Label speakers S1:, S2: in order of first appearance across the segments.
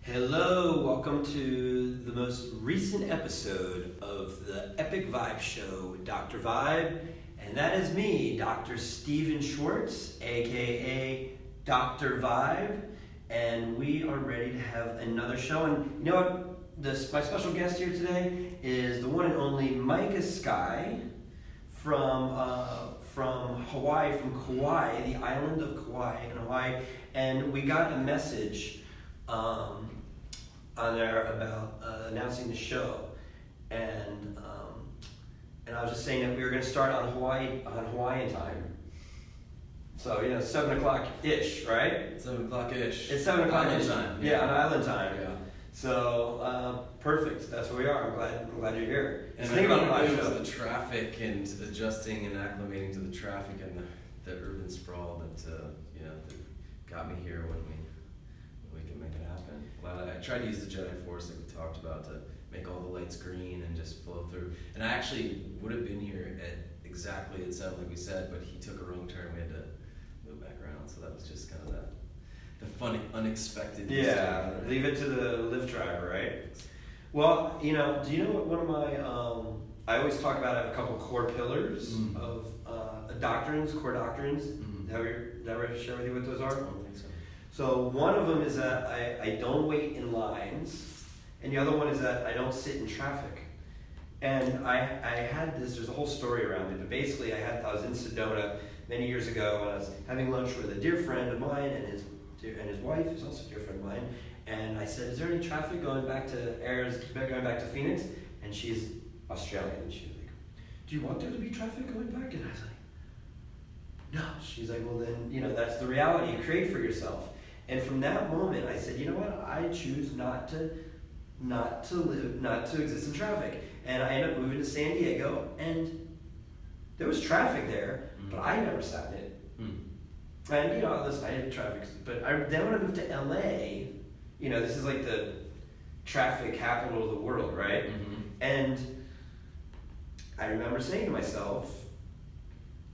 S1: Hello, welcome to the most recent episode of the Epic Vibe Show with Dr. Vibe, and that is me, Dr. Steven Schwartz, aka Dr. Vibe, and we are ready to have another show. And you know what? My special guest here today is the one and only Micah from Hawaii, from Kauai, the island of Kauai in Hawaii, and we got a message on there about announcing the show, and I was just saying that we were going to start on Hawaiian time. So 7 o'clock ish, right?
S2: 7 o'clock ish.
S1: It's 7 o'clock
S2: island
S1: ish.
S2: time.
S1: Yeah, on island time.
S2: Yeah.
S1: So perfect. That's where we are. I'm glad you're here.
S2: And
S1: think about
S2: it was the traffic and adjusting and acclimating to the traffic and the urban sprawl that got me here when we can make it happen. Glad I tried to use the Jedi Force like we talked about to make all the lights green and just flow through. And I actually would have been here at exactly at 7 like we said, but he took a wrong turn. We had to move back around, so that was just kind of the funny, unexpected.
S1: Yeah, leave it to the Lyft driver, right? Well, do you know what one of my I always talk about, I have a couple core pillars of core doctrines. Did I ever share with you what those are?
S2: I don't think so.
S1: So one of them is that I don't wait in lines, and the other one is that I don't sit in traffic. And I had this, there's a whole story around it, but basically I was in Sedona many years ago, and I was having lunch with a dear friend of mine and his wife, who's also a dear friend of mine, and I said, is there any traffic going back to Phoenix? And she's Australian, and she was like, do you want there to be traffic going back? And I was like, no. She's like, well then, that's the reality you create for yourself. And from that moment, I said, you know what? I choose not to exist in traffic. And I ended up moving to San Diego, and there was traffic there, but I never sat in it. And listen, I had traffic, but then when I moved to LA, this is like the traffic capital of the world, right? And I remember saying to myself,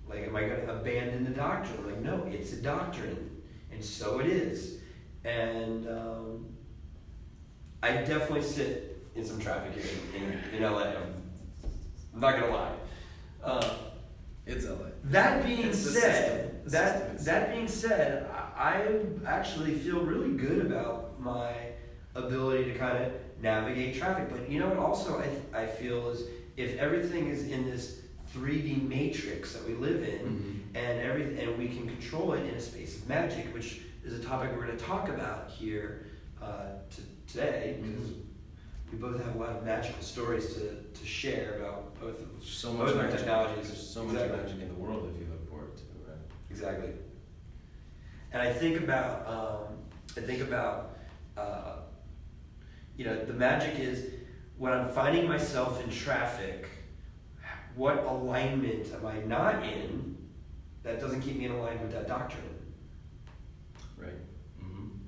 S1: like, am I going to abandon the doctrine? I'm like, no, it's a doctrine. And so it is. And I definitely sit in some traffic in LA. I'm not going to lie.
S2: It's LA.
S1: That being said, I actually feel really good about my ability to kind of navigate traffic. But you know what also I feel is, if everything is in this 3D matrix that we live in, and we can control it in a space of magic, which is a topic we're going to talk about here today, because we both have a lot of magical stories to share about both of our technologies.
S2: There's so much magic in the world if you look for it too, right?
S1: Exactly. And I think about the magic is when I'm finding myself in traffic, what alignment am I not in that doesn't keep me in alignment with that doctrine?
S2: Right.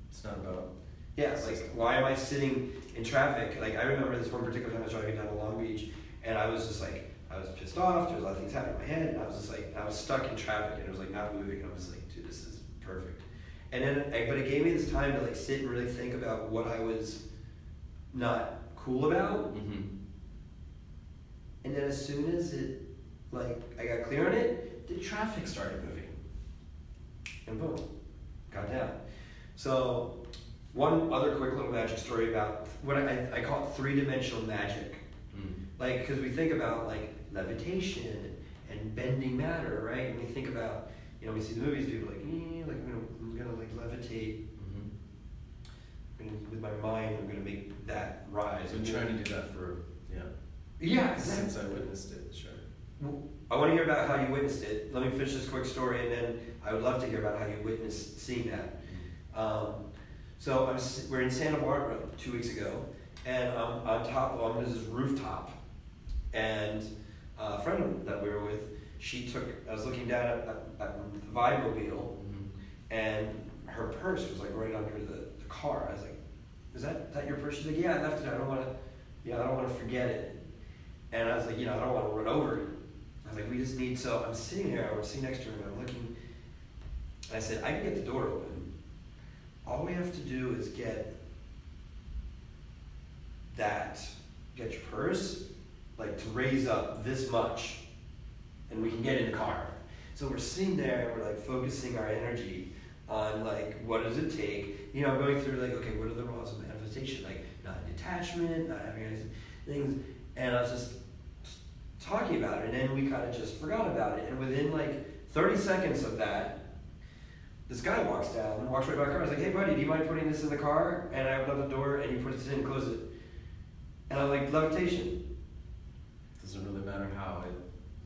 S2: It's not about...
S1: Yeah, like, why am I sitting in traffic? Like, I remember this one particular time I was driving down to Long Beach, and I was just like, I was pissed off, there was a lot of things happening in my head, and I was just like, I was stuck in traffic, and it was like not moving, and I was like, dude, this is perfect. And then, but it gave me this time to like sit and really think about what I was not cool about. And then as soon as I got clear on it, the traffic started moving. And boom, got down. So one other quick little magic story about what I call it three-dimensional magic. Like, because we think about like levitation and bending matter, right? And we think about, we see the movies, people are like, I'm gonna like levitate. With my mind, I'm gonna make that rise.
S2: I've been trying to do that for
S1: since
S2: I witnessed it. Sure.
S1: I want to hear about how you witnessed it. Let me finish this quick story, and then I would love to hear about how you witnessed seeing that. So we're in Santa Barbara 2 weeks ago, and I'm on this rooftop, and a friend that we were with, I was looking down at the Vibe-mobile, and her purse was like right under the car. I was like, is that your purse? She's like, yeah, I left it. I don't want to forget it. And I was like, I don't want to run over it. I was like, so I'm sitting there, I'm sitting next to her, and I'm looking, and I said, I can get the door open. All we have to do is get that get your purse, like to raise up this much, and we can get in the car. So we're sitting there and we're like focusing our energy on like, what does it take? You know, going through like, okay, what are the laws of manifestation? Like non-detachment, not having any things. And I was just talking about it, and then we kind of just forgot about it. And within like 30 seconds of that, this guy walks down, walks right by the car. I was like, hey buddy, do you mind putting this in the car? And I open up the door and he puts it in and closes it. And I'm like, levitation.
S2: Doesn't really matter how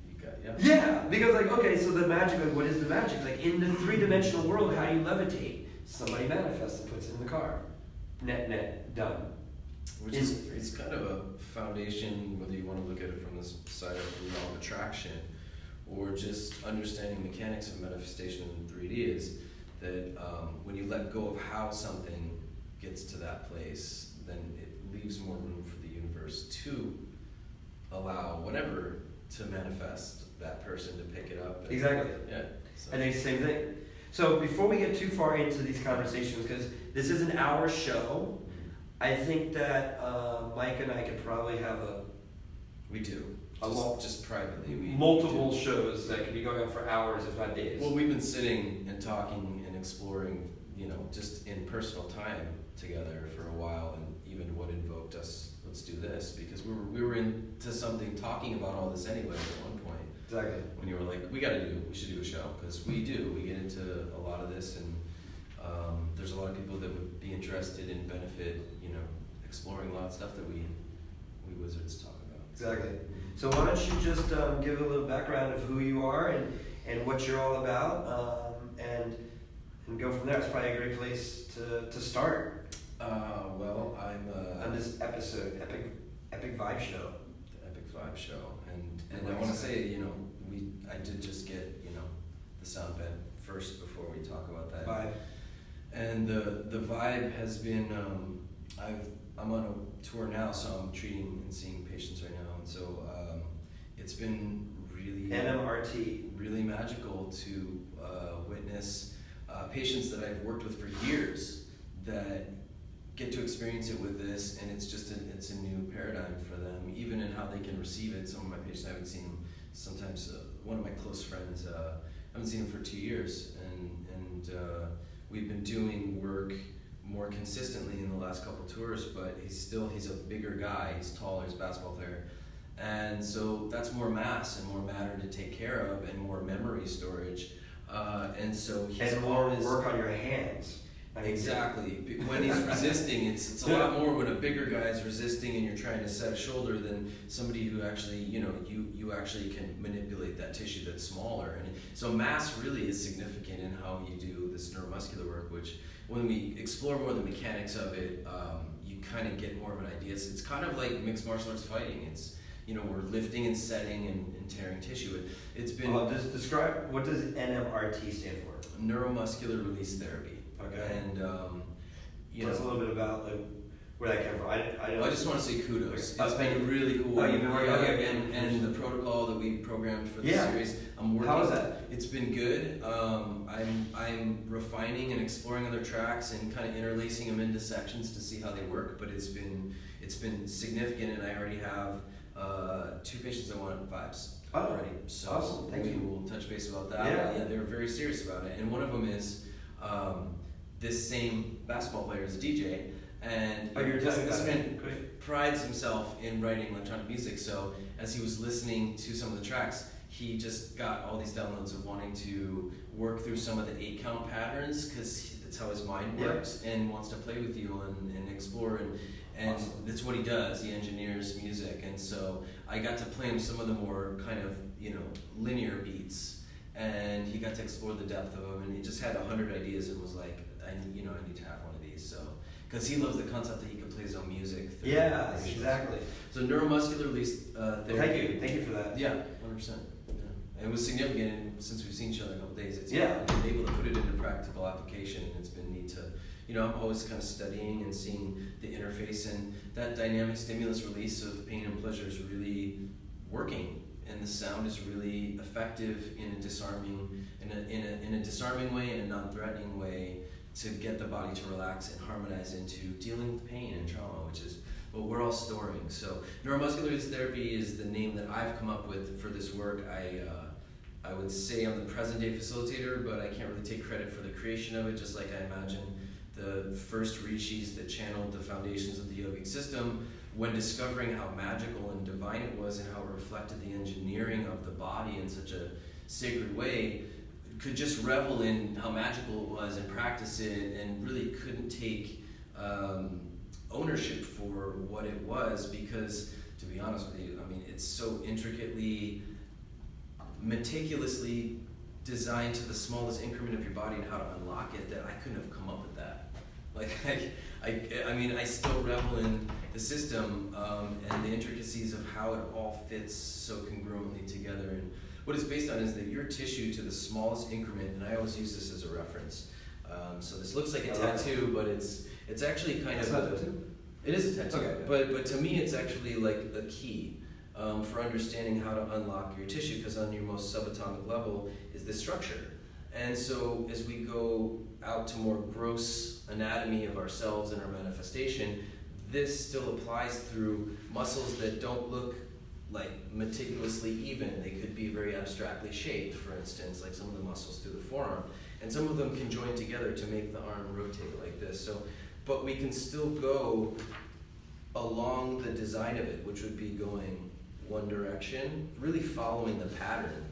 S2: you got, yeah.
S1: Yeah, because like, okay, so the magic, like what is the magic? Like in the three-dimensional world, how do you levitate? Somebody manifests and puts it in the car. Net, done.
S2: Which is, it's kind of a foundation, whether you want to look at it from this side of the law of attraction, or just understanding mechanics of manifestation in 3D is that when you let go of how something gets to that place, then it leaves more room for the universe to allow whatever to manifest that person to pick it up.
S1: Exactly.
S2: Yeah. So.
S1: I think the same thing. So before we get too far into these conversations, because this is an hour show, I think that Mike and I could probably have
S2: We do. Just privately.
S1: multiple shows that could be going on for hours, if not days.
S2: Well, we've been sitting and talking and exploring, you know, just in personal time together for a while, and even what invoked us, let's do this, because we were into something talking about all this anyway at one point.
S1: Exactly.
S2: When you were like, we should do a show, because we get into a lot of this, and there's a lot of people that would be interested in benefit, you know, exploring a lot of stuff that we wizards talk about.
S1: Exactly. So why don't you just give a little background of who you are and what you're all about, and go from there. It's probably a great place to start.
S2: Well, I'm
S1: on this episode, Epic Vibe Show.
S2: The Epic Vibe Show, and I want to say, you know, I did just get, you know, the sound bed first before we talk about that.
S1: Vibe.
S2: And the vibe has been, I'm on a tour now, so I'm treating and seeing patients right now, and so it's been really
S1: NMRT.
S2: Really magical to witness patients that I've worked with for years that get to experience it with this, and it's just it's a new paradigm for them, even in how they can receive it. Some of my patients I haven't seen them. Sometimes one of my close friends, I haven't seen him for 2 years, and we've been doing work more consistently in the last couple tours, but he's a bigger guy. He's taller, he's a basketball player, and so that's more mass and more matter to take care of, and more memory storage, and so he's
S1: and more work on your hands.
S2: Exactly. When he's resisting, it's a lot more when a bigger guy is resisting and you're trying to set a shoulder than somebody who actually, you know, you actually can manipulate that tissue that's smaller. And so mass really is significant in how you do this neuromuscular work, which when we explore more the mechanics of it, you kind of get more of an idea. It's kind of like mixed martial arts fighting. It's, you know, we're lifting and setting and tearing tissue. It's been...
S1: just describe, what does NMRT stand for?
S2: Neuromuscular release therapy.
S1: Okay.
S2: And
S1: tell us a little bit about where that came from.
S2: I just want to say kudos.
S1: Okay.
S2: It's been really cool.
S1: Oh, you've been working on it?
S2: And the protocol that we programmed for the series, I'm working.
S1: How is that?
S2: It's been good. I'm refining and exploring other tracks and kind of interlacing them into sections to see how they work. But it's been significant, and I already have 2 patients that want vibes already. So
S1: awesome. Thank you.
S2: We'll touch base about that.
S1: Yeah,
S2: they're very serious about it, and one of them is. This same basketball player is a DJ, and this man prides himself in writing electronic music. So as he was listening to some of the tracks, he just got all these downloads of wanting to work through some of the 8-count patterns, because that's how his mind works, and wants to play with you and explore, and awesome. That's what he does. He engineers music, and so I got to play him some of the more kind of, you know, linear beats, and he got to explore the depth of them, and he just had 100 ideas and was like, I need to have one of these. So, because he loves the concept that he can play his own music.
S1: Yeah, exactly.
S2: So neuromuscular release therapy.
S1: Thank you for that.
S2: Yeah, 100%. Yeah. It was significant, and since we've seen each other a couple days, it's been able to put it into practical application, and it's been neat to, you know, I'm always kind of studying and seeing the interface, and that dynamic stimulus release of pain and pleasure is really working. And the sound is really effective in a disarming way, in a non-threatening way, to get the body to relax and harmonize into dealing with pain and trauma, which is what we're all storing. So neuromuscular release therapy is the name that I've come up with for this work. I would say I'm the present day facilitator, but I can't really take credit for the creation of it, just like I imagine the first rishis that channeled the foundations of the yogic system, when discovering how magical and divine it was and how it reflected the engineering of the body in such a sacred way, could just revel in how magical it was and practice it, and really couldn't take ownership for what it was, because, to be honest with you, I mean, it's so intricately, meticulously designed to the smallest increment of your body and how to unlock it, that I couldn't have come up with that. Like, I mean, I still revel in the system and the intricacies of how it all fits so congruently together. And what it's based on is that your tissue to the smallest increment, and I always use this as a reference. So this looks like a tattoo, but it's actually kind of
S1: a tattoo?
S2: It is a tattoo,
S1: okay.
S2: But to me it's actually like a key for understanding how to unlock your tissue, because on your most subatomic level is the structure. And so as we go out to more gross anatomy of ourselves and our manifestation, this still applies through muscles that don't look like meticulously even. They could be very abstractly shaped, for instance, like some of the muscles through the forearm. And some of them can join together to make the arm rotate like this. So, but we can still go along the design of it, which would be going one direction, really following the pattern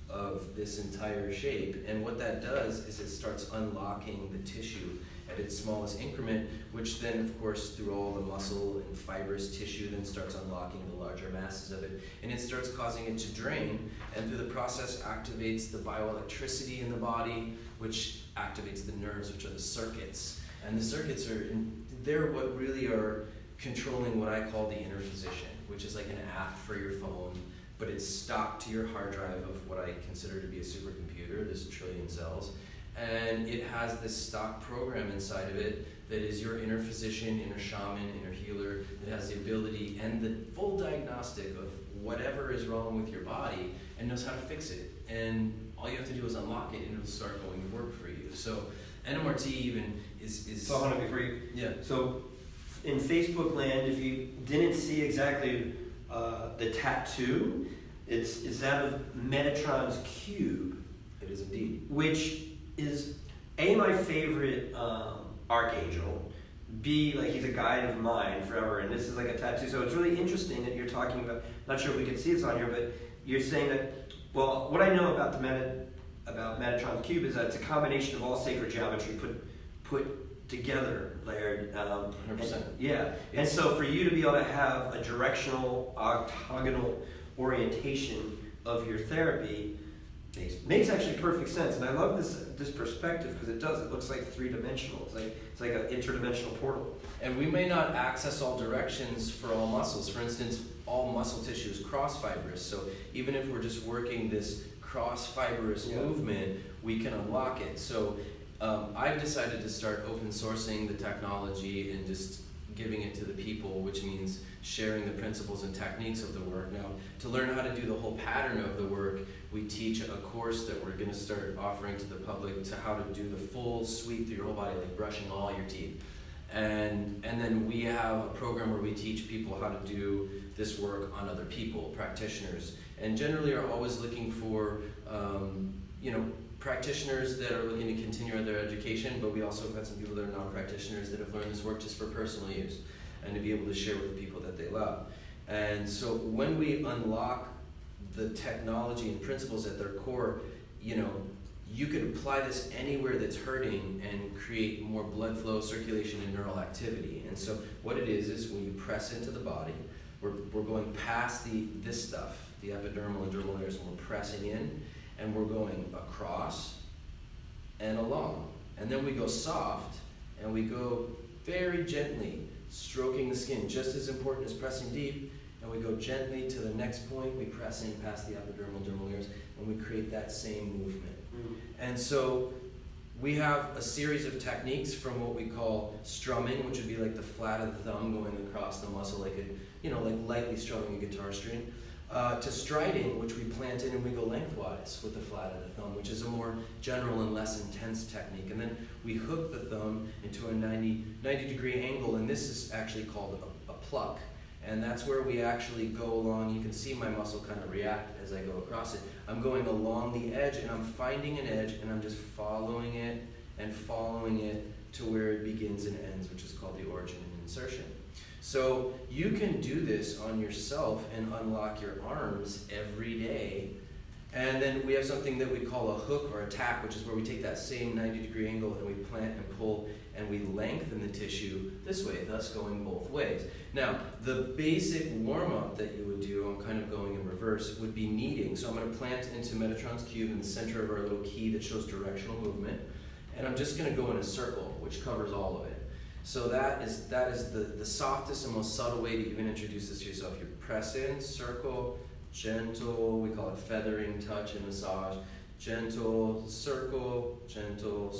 S2: of this entire shape. And what that does is it starts unlocking the tissue at its smallest increment, which then, of course, through all the muscle and fibrous tissue, then starts unlocking the larger masses of it. And it starts causing it to drain, and through the process activates the bioelectricity in the body, which activates the nerves, which are the circuits. And the circuits they're what really are controlling what I call the inner physician, which is like an app for your phone, but it's stocked to your hard drive of what I consider to be a supercomputer, this trillion cells. And it has this stock program inside of it that is your inner physician, inner shaman, inner healer, that has the ability and the full diagnostic of whatever is wrong with your body and knows how to fix it. And all you have to do is unlock it and it'll start going to work for you. So NMRT even is
S1: So I want to be free.
S2: Yeah.
S1: So in Facebook land, if you didn't see exactly the tattoo, it's that of Metatron's cube.
S2: It is indeed.
S1: Which is A, my favorite archangel, B, like he's a guide of mine forever, and this is like a tattoo. So it's really interesting that you're talking about, not sure if we can see this on here, but you're saying that, well, what I know about about Metatron's cube is that it's a combination of all sacred geometry put together, layered.
S2: 100%.
S1: Yeah, and so for you to be able to have a directional, octagonal orientation of your therapy makes actually perfect sense. And I love this perspective, because it looks like three-dimensional. It's like an interdimensional portal.
S2: And we may not access all directions for all muscles. For instance, all muscle tissue is cross-fibrous. So even if we're just working this cross-fibrous movement, we can unlock it. So I've decided to start open sourcing the technology and just giving it to the people, which means sharing the principles and techniques of the work. Now, to learn how to do the whole pattern of the work, we teach a course that we're going to start offering to the public to how to do the full sweep through your whole body, like brushing all your teeth. And then we have a program where we teach people how to do this work on other people, practitioners, and generally are always looking for, practitioners that are looking to continue their education, but we also have got some people that are non-practitioners that have learned this work just for personal use and to be able to share with the people that they love. And so when we unlock the technology and principles at their core, you could apply this anywhere that's hurting and create more blood flow, circulation, and neural activity. And so what it is when you press into the body, we're going past this stuff, the epidermal and dermal layers, and we're pressing in, and we're going across and along. And then we go soft, and we go very gently, stroking the skin, just as important as pressing deep, and we go gently to the next point, we press in past the epidermal and dermal layers, and we create that same movement. And so we have a series of techniques, from what we call strumming, which would be like the flat of the thumb going across the muscle, like lightly strumming a guitar string, to striding, which we plant in and we go lengthwise with the flat of the thumb, which is a more general and less intense technique. And then we hook the thumb into a 90-degree angle, and this is actually called a pluck. And that's where we actually go along. You can see my muscle kind of react as I go across it. I'm going along the edge, and I'm finding an edge, and I'm just following it to where it begins and ends, which is called the origin and insertion. So you can do this on yourself and unlock your arms every day. And then we have something that we call a hook or a tack, which is where we take that same 90-degree angle and we plant and pull and we lengthen the tissue this way, thus going both ways. Now, the basic warm-up that you would do, I'm kind of going in reverse, would be kneading. So I'm going to plant into Metatron's cube in the center of our little key that shows directional movement. And I'm just going to go in a circle, which covers all of it. So that is the softest and most subtle way to even introduce this to yourself. You press in, circle, gentle, we call it feathering, touch, and massage. Gentle, circle, gentle,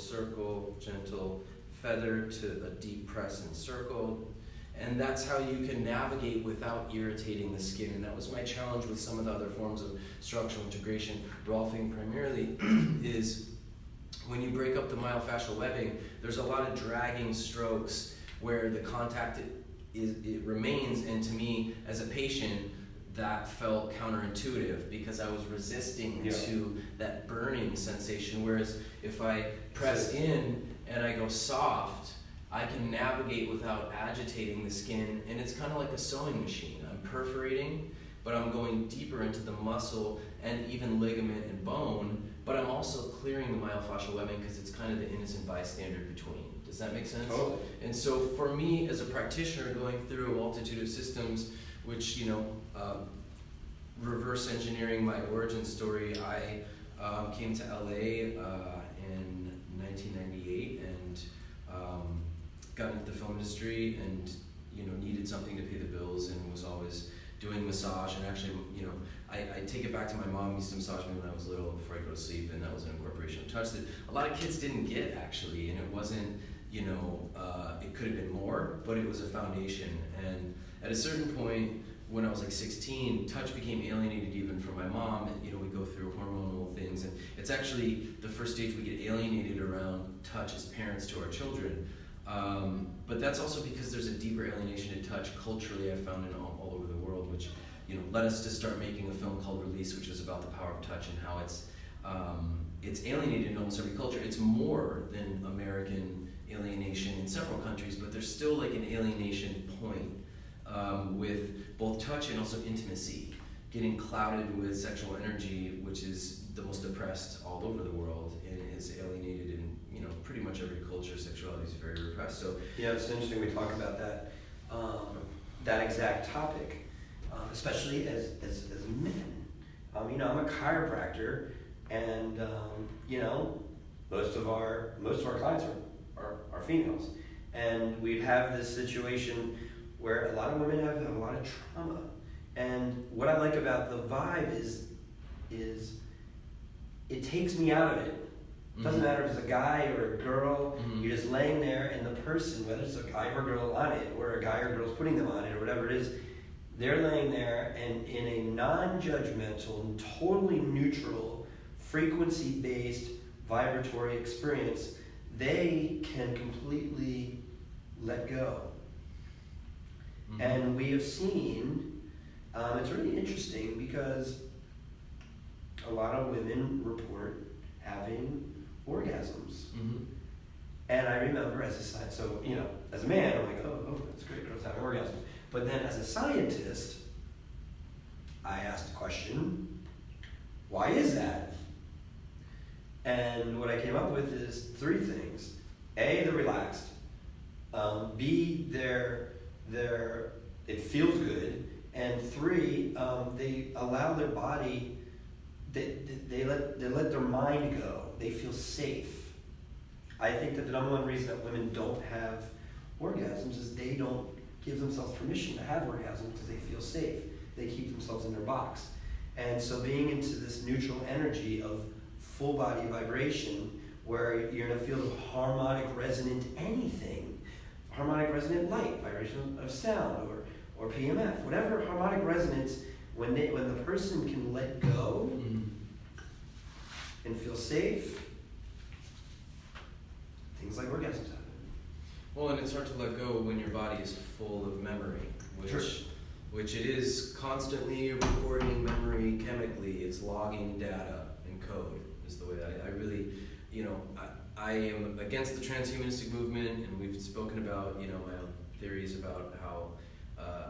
S2: feather to a deep press and circle. And that's how you can navigate without irritating the skin. And that was my challenge with some of the other forms of structural integration. Rolfing primarily is when you break up the myofascial webbing, there's a lot of dragging strokes where the contact it remains, and to me as a patient that felt counterintuitive because I was resisting to that burning sensation, whereas if I press in and I go soft, I can navigate without agitating the skin, and it's kind of like a sewing machine. I'm perforating, but I'm going deeper into the muscle and even ligament and bone, but I'm also clearing the myofascial webbing because it's kind of the innocent bystander between. Does that make sense?
S1: Totally.
S2: And so for me as a practitioner going through a multitude of systems, which, reverse engineering my origin story, I came to LA in 1998 and got into the film industry and, needed something to pay the bills and was always doing massage. And actually, I take it back to my mom used to massage me when I was little before I go to sleep, and that was an incorporation of touch that a lot of kids didn't get actually, and it wasn't, it could have been more, but it was a foundation. And at a certain point, when I was like 16, touch became alienated even from my mom, and we go through hormonal things, and it's actually the first stage we get alienated around touch as parents to our children. But that's also because there's a deeper alienation to touch culturally I found in all over the world, which led us to start making a film called Release, which is about the power of touch and how it's alienated in almost every culture. It's more than American alienation in several countries, but there's still like an alienation point with both touch and also intimacy, getting clouded with sexual energy, which is the most oppressed all over the world and is alienated in pretty much every culture. Sexuality is very repressed. So
S1: yeah, it's interesting we talk about that that exact topic, especially as men. I'm a chiropractor, and most of our clients are females, and we have this situation where a lot of women have a lot of trauma. And what I like about the vibe is it takes me out of it. It doesn't matter if it's a guy or a girl, you're just laying there, and the person, whether it's a guy or a girl on it, or a guy or girl's putting them on it, or whatever it is, they're laying there, and in a non-judgmental and totally neutral, frequency-based vibratory experience, they can completely let go. And we have seen, it's really interesting because a lot of women report having orgasms. And I remember as a man, I'm like, oh, that's great, girls having orgasms. But then as a scientist, I asked the question, why is that? And what I came up with is 3 things. A, they're relaxed. B, it feels good. And 3, they allow their body, they let their mind go. They feel safe. I think that the number one reason that women don't have orgasms is they don't give themselves permission to have orgasms because they feel safe. They keep themselves in their box. And so being into this neutral energy of full body vibration, where you're in a field of harmonic resonant anything, harmonic resonant light, vibration of sound, or PMF, whatever harmonic resonance, when the person can let go and feel safe, things like orgasms happen.
S2: Well, and it's hard to let go when your body is full of memory,
S1: Sure.
S2: which it is constantly recording memory chemically. It's logging data and code is the way that I really, I am against the transhumanistic movement, and we've spoken about, my own theories about how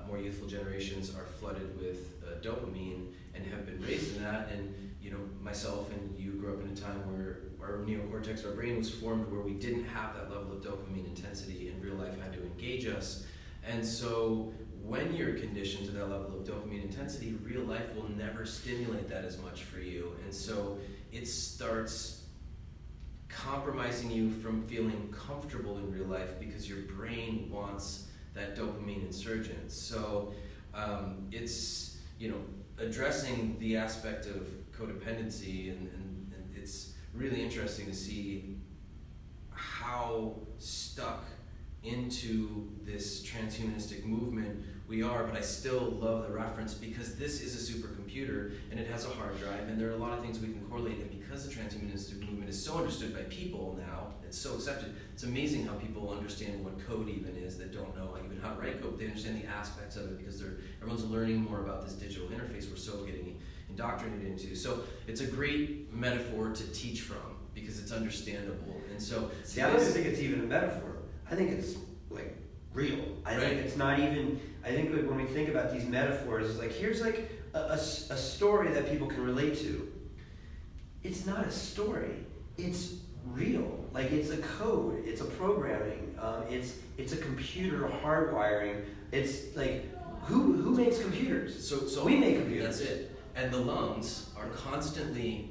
S2: more youthful generations are flooded with dopamine and have been raised in that. And myself and you grew up in a time where our neocortex, our brain was formed where we didn't have that level of dopamine intensity, and real life had to engage us. And so when you're conditioned to that level of dopamine intensity, real life will never stimulate that as much for you. And so it starts compromising you from feeling comfortable in real life because your brain wants that dopamine insurgence. So it's, addressing the aspect of codependency, and it's really interesting to see how stuck into this transhumanistic movement we are, but I still love the reference because this is a supercomputer and it has a hard drive, and there are a lot of things we can correlate, and because the transhumanistic movement is so understood by people now, it's so accepted, it's amazing how people understand what code even is that don't know even how to write code. They understand the aspects of it because everyone's learning more about this digital interface we're so getting indoctrinated into. So it's a great metaphor to teach from because it's understandable. And so
S1: see, I don't even think it's even a metaphor. I think it's like real. I think it's not even. I think like when we think about these metaphors, it's like here's like a story that people can relate to. It's not a story. It's real. Like it's a code. It's a programming. It's a computer hardwiring. It's like who makes computers?
S2: So
S1: we make computers.
S2: That's it. And the lungs are constantly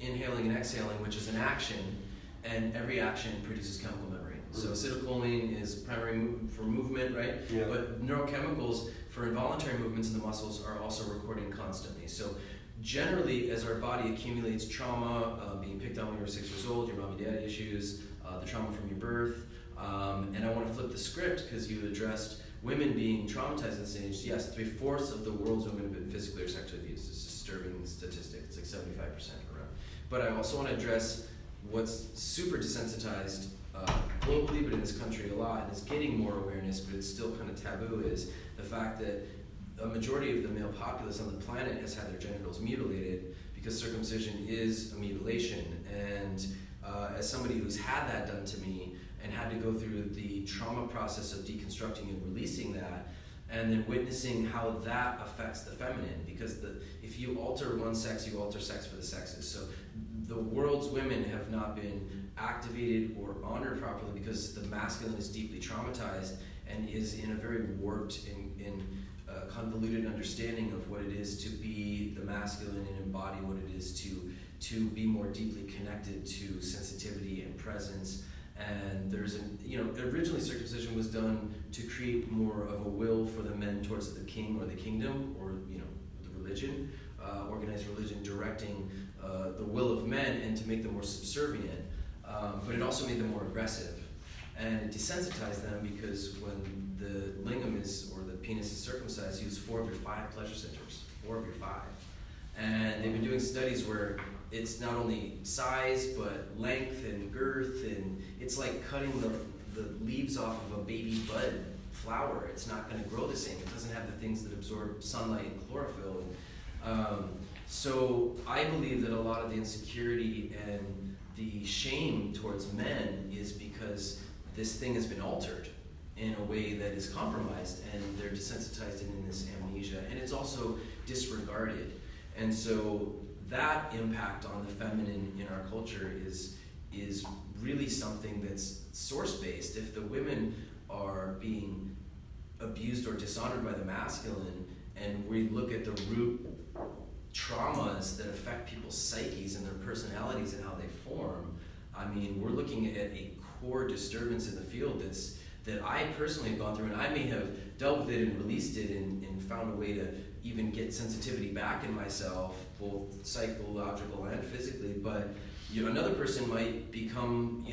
S2: inhaling and exhaling, which is an action, and every action produces chemical memory. So acetylcholine is primary for movement, right?
S1: Yeah.
S2: But neurochemicals for involuntary movements in the muscles are also recording constantly. So generally, as our body accumulates trauma, being picked on when you were 6 years old, your mom and daddy issues, the trauma from your birth, and I want to flip the script because you addressed women being traumatized at this age. Yes, 3/4 of the world's women have been physically or sexually abused. It's a disturbing statistic. It's like 75% around. But I also want to address what's super desensitized globally, but in this country a lot, and it's getting more awareness, but it's still kind of taboo, is the fact that a majority of the male populace on the planet has had their genitals mutilated because circumcision is a mutilation. And as somebody who's had that done to me and had to go through the trauma process of deconstructing and releasing that, and then witnessing how that affects the feminine, because if you alter one sex, you alter sex for the sexes. So the world's women have not been activated or honored properly because the masculine is deeply traumatized and is in a very warped and convoluted understanding of what it is to be the masculine and embody what it is to be more deeply connected to sensitivity and presence. And there's originally circumcision was done to create more of a will for the men towards the king or the kingdom, or the religion, organized religion directing the will of men, and to make them more subservient. But it also made them more aggressive, and it desensitized them because when the lingam or the penis is circumcised, you use 4 of your 5 pleasure centers, 4 of your 5. And they've been doing studies where it's not only size, but length and girth, and it's like cutting the leaves off of a baby bud flower. It's not going to grow the same. It doesn't have the things that absorb sunlight and chlorophyll. So I believe that a lot of the insecurity and the shame towards men is because this thing has been altered in a way that is compromised, and they're desensitized and in this amnesia, and it's also disregarded. And so that impact on the feminine in our culture is really something that's source-based. If the women are being abused or dishonored by the masculine, and we look at the root traumas that affect people's psyches and their personalities and how they form, I mean, we're looking at a core disturbance in the field that I personally have gone through, and I may have dealt with it and released it and found a way to even get sensitivity back in myself, both psychological and physically. But another person might become,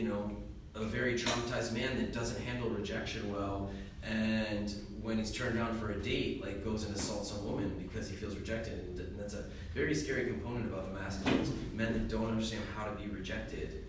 S2: a very traumatized man that doesn't handle rejection well, and when he's turned down for a date, goes and assaults a woman because he feels rejected. And that's a very scary component about the masculines, men that don't understand how to be rejected.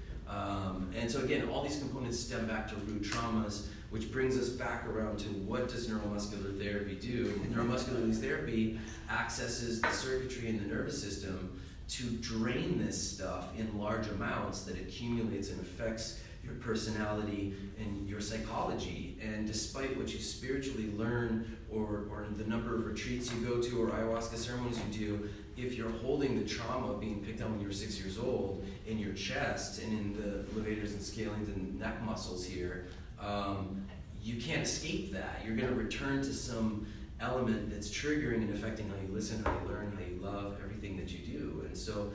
S2: And so again, all these components stem back to root traumas, which brings us back around to what does neuromuscular therapy do? Neuromuscular release therapy accesses the circuitry in the nervous system to drain this stuff in large amounts that accumulates and affects your personality and your psychology. And despite what you spiritually learn or the number of retreats you go to or ayahuasca ceremonies you do, if you're holding the trauma of being picked on when you were 6 years old in your chest and in the levators and scalenes and neck muscles here, you can't escape that. You're going to return to some element that's triggering and affecting how you listen, how you learn, how you love, everything that you do. And so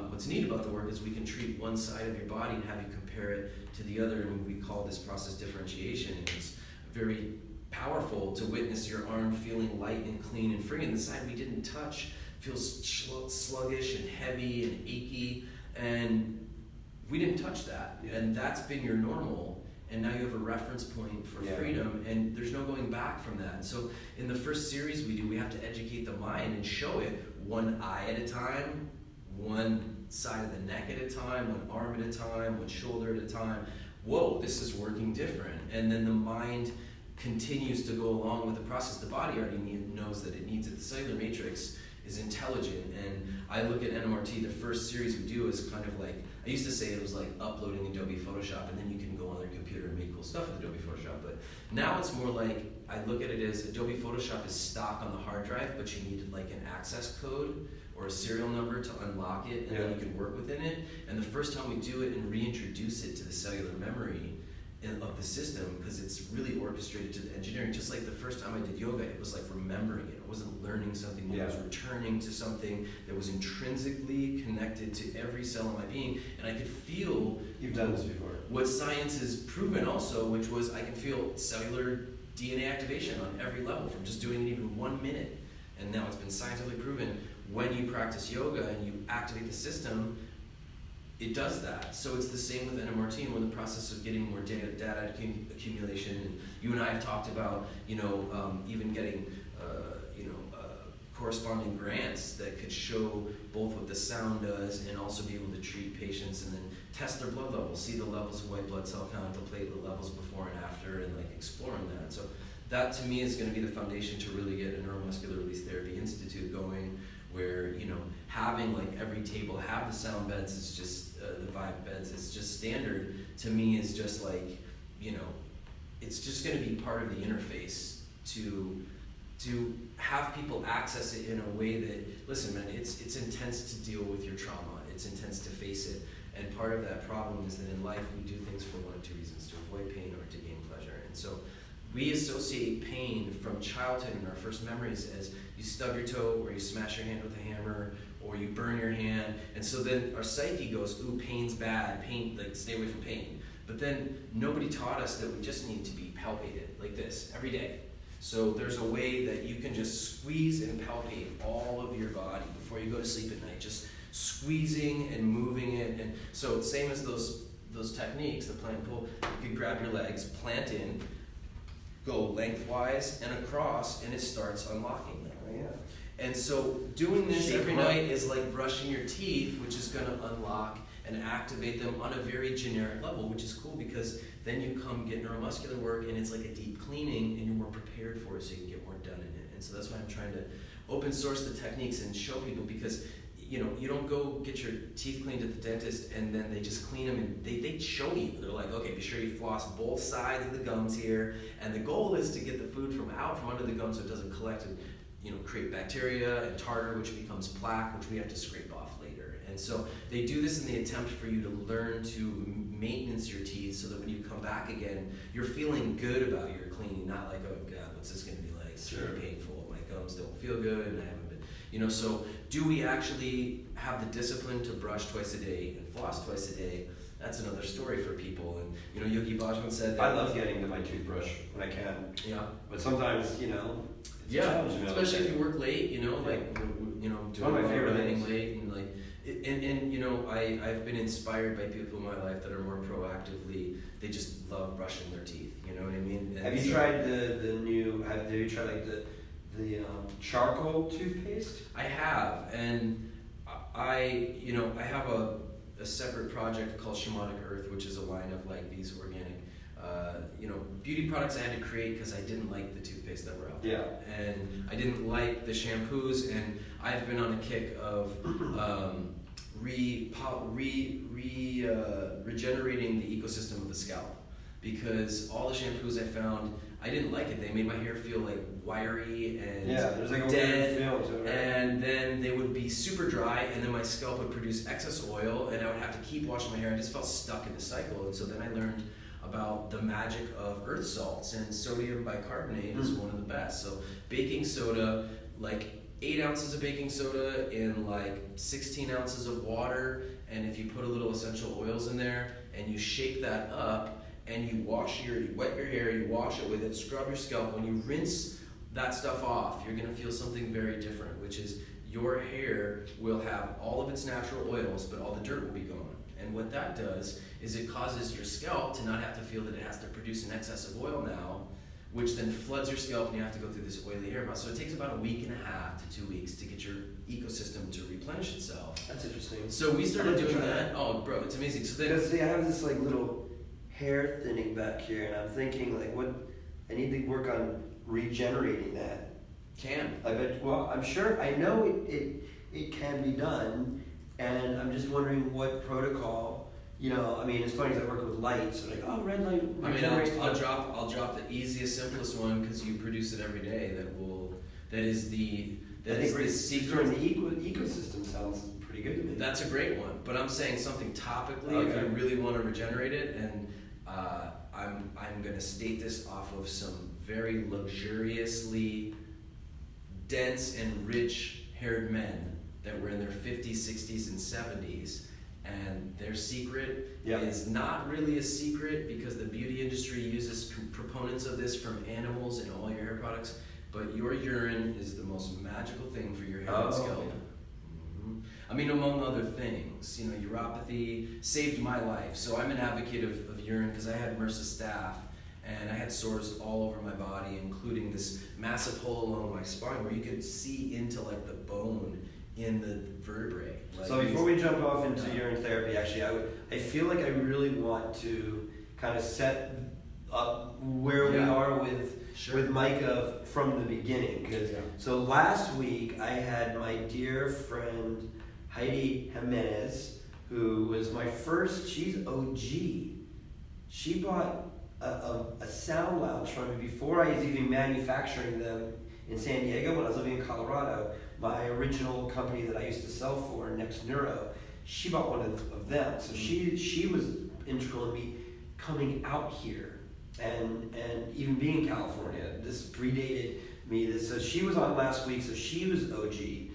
S2: what's neat about the work is we can treat one side of your body and have you compare it to the other, and we call this process differentiation. And it's very powerful to witness your arm feeling light and clean and free, and the side we didn't touch feels sluggish and heavy and achy, and we didn't touch that. And that's been your normal, and now you have a reference point for freedom, and there's no going back from that. And so in the first series we have to educate the mind and show it one eye at a time, one side of the neck at a time, one arm at a time, one shoulder at a time. Whoa, this is working different. And then the mind continues to go along with the process. The body already knows that it needs it. The cellular matrix is intelligent, and I look at NMRT, the first series we do is kind of like, I used to say it was like uploading Adobe Photoshop, and then you can go on their computer and make cool stuff with Adobe Photoshop, but now it's more like, I look at it as Adobe Photoshop is stock on the hard drive, but you need like an access code or a serial number to unlock it, and then you can work within it. And the first time we do it and reintroduce it to the cellular memory of the system, because it's really orchestrated to the engineering. Just like the first time I did yoga, it was like remembering it. I wasn't learning something new. I was returning to something that was intrinsically connected to every cell in my being, and I could feel.
S1: You've done this before.
S2: What science has proven also, which was I can feel cellular DNA activation on every level from just doing it even 1 minute. And now it's been scientifically proven when you practice yoga and you activate the system, it does that. So it's the same with NMRT, and we're in the process of getting more data accumulation. And you and I have talked about, even getting, corresponding grants that could show both what the sound does and also be able to treat patients and then test their blood levels, see the levels of white blood cell count, the platelet levels before and after, and like exploring that. So that to me is going to be the foundation to really get a neuromuscular release therapy institute going, where having like every table have the sound beds is just the vibe beds is just standard. To me is just like it's just going to be part of the interface to have people access it in a way that, listen man, it's intense to deal with your trauma, it's intense to face it, and part of that problem is that in life we do things for one of two reasons: to avoid pain or to gain pleasure. And so we associate pain from childhood in our first memories as you stub your toe, or you smash your hand with a hammer, or you burn your hand. And so then our psyche goes, ooh, pain's bad, pain, like stay away from pain. But then nobody taught us that we just need to be palpated like this every day. So there's a way that you can just squeeze and palpate all of your body before you go to sleep at night, just squeezing and moving it. And so it's same as those techniques, the plant and pull. You can grab your legs, plant in, go lengthwise and across, and it starts unlocking them.
S1: Oh, yeah.
S2: And so doing this every night is like brushing your teeth, which is going to unlock and activate them on a very generic level, which is cool because then you come get neuromuscular work and it's like a deep cleaning and you're more prepared for it so you can get more done in it. And so that's why I'm trying to open source the techniques and show people, because you don't go get your teeth cleaned at the dentist and then they just clean them and they show you. They're like, okay, be sure you floss both sides of the gums here, and the goal is to get the food from under the gums so it doesn't collect and create bacteria and tartar, which becomes plaque, which we have to scrape off later. And so they do this in the attempt for you to learn to maintenance your teeth so that when you come back again, you're feeling good about your cleaning, not like, oh God, what's this going to be like? It's really painful. My gums don't feel good and I haven't been, so do we actually have the discipline to brush twice a day and floss twice a day? That's another story for people. And Yogi Bhajan said that.
S1: I love getting to my toothbrush when I can.
S2: Yeah.
S1: But sometimes, it's a challenge.
S2: Especially if you work late, doing
S1: one of my favorite
S2: running
S1: things.
S2: late and I've been inspired by people in my life that are more proactively, they just love brushing their teeth. You know what I mean? And
S1: have you tried the new? Have you tried like the charcoal toothpaste?
S2: I have, and I have a a separate project called Shamanic Earth, which is a line of like these organic, beauty products I had to create because I didn't like the toothpaste that were out there.
S1: Yeah.
S2: And I didn't like the shampoos, and I've been on a kick of regenerating the ecosystem of the scalp, because all the shampoos I found, I didn't like it. They made my hair feel like wiry and
S1: there's like a
S2: dead,
S1: weird feel to it, right?
S2: and then they would be super dry, and then my scalp would produce excess oil, and I would have to keep washing my hair. I just felt stuck in the cycle, and so then I learned about the magic of earth salts, and sodium bicarbonate is one of the best. So baking soda, like 8 ounces of baking soda in like 16 ounces of water, and if you put a little essential oils in there and you shake that up and you wet your hair, you wash it with it, scrub your scalp. When you rinse that stuff off, you're gonna feel something very different, which is your hair will have all of its natural oils, but all the dirt will be gone. And what that does is it causes your scalp to not have to feel that it has to produce an excess of oil now, which then floods your scalp and you have to go through this oily hair process. So it takes about 1.5 weeks to 2 weeks to get your ecosystem to replenish itself.
S1: That's interesting.
S2: So we started doing that. Oh, bro, it's amazing. So then,
S1: Because see, I have this like little hair thinning back here, and I'm thinking like, what? I need to work on regenerating that. I bet. Well, I'm sure. I know it can be done, and I'm just wondering what protocol. I mean, it's funny because I work with light, so like, oh, red light.
S2: I mean, I'll drop the easiest, simplest one because you produce it every day. That is the secret.
S1: The ecosystem sounds pretty good to me.
S2: That's a great one, but I'm saying something topically if you really want to regenerate it, and I'm going to state this off of some very luxuriously dense and rich haired men that were in their 50s, 60s, and 70s. And their secret is not really a secret because the beauty industry uses proponents of this from animals in all your hair products. But your urine is the most magical thing for your hair and scalp. Mm-hmm. I mean, among other things, uropathy saved my life. So I'm an advocate of urine because I had MRSA staph and I had sores all over my body, including this massive hole along my spine where you could see into like the bone in the vertebrae.
S1: So before we jump off into urine therapy, actually, I feel like I really want to kind of set up where we are with Micah from the beginning. So last week I had my dear friend Heidi Jimenez, who was my first. She's OG. She bought a sound lounge from me before I was even manufacturing them in San Diego when I was living in Colorado. My original company that I used to sell for, Next Neuro, she bought one of them. So she was integral in me coming out here and even being in California. This predated me. So she was on last week, so she was OG.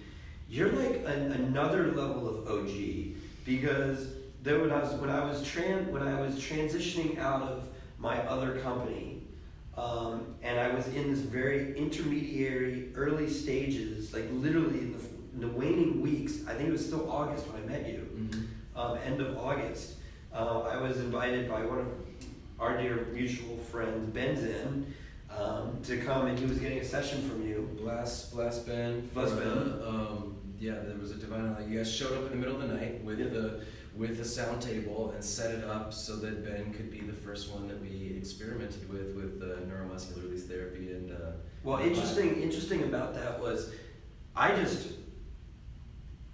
S1: You're like another level of OG because when I was transitioning out of my other company, and I was in this very intermediary, early stages, like literally in the waning weeks. I think it was still August when I met you, end of August. I was invited by one of our dear mutual friends, Benzin, to come, and he was getting a session from you.
S2: Bless Ben. There was a divine light. You guys showed up in the middle of the night with the sound table and set it up so that Ben could be the first one that we experimented with neuromuscular release therapy and.
S1: Interesting about that was, I was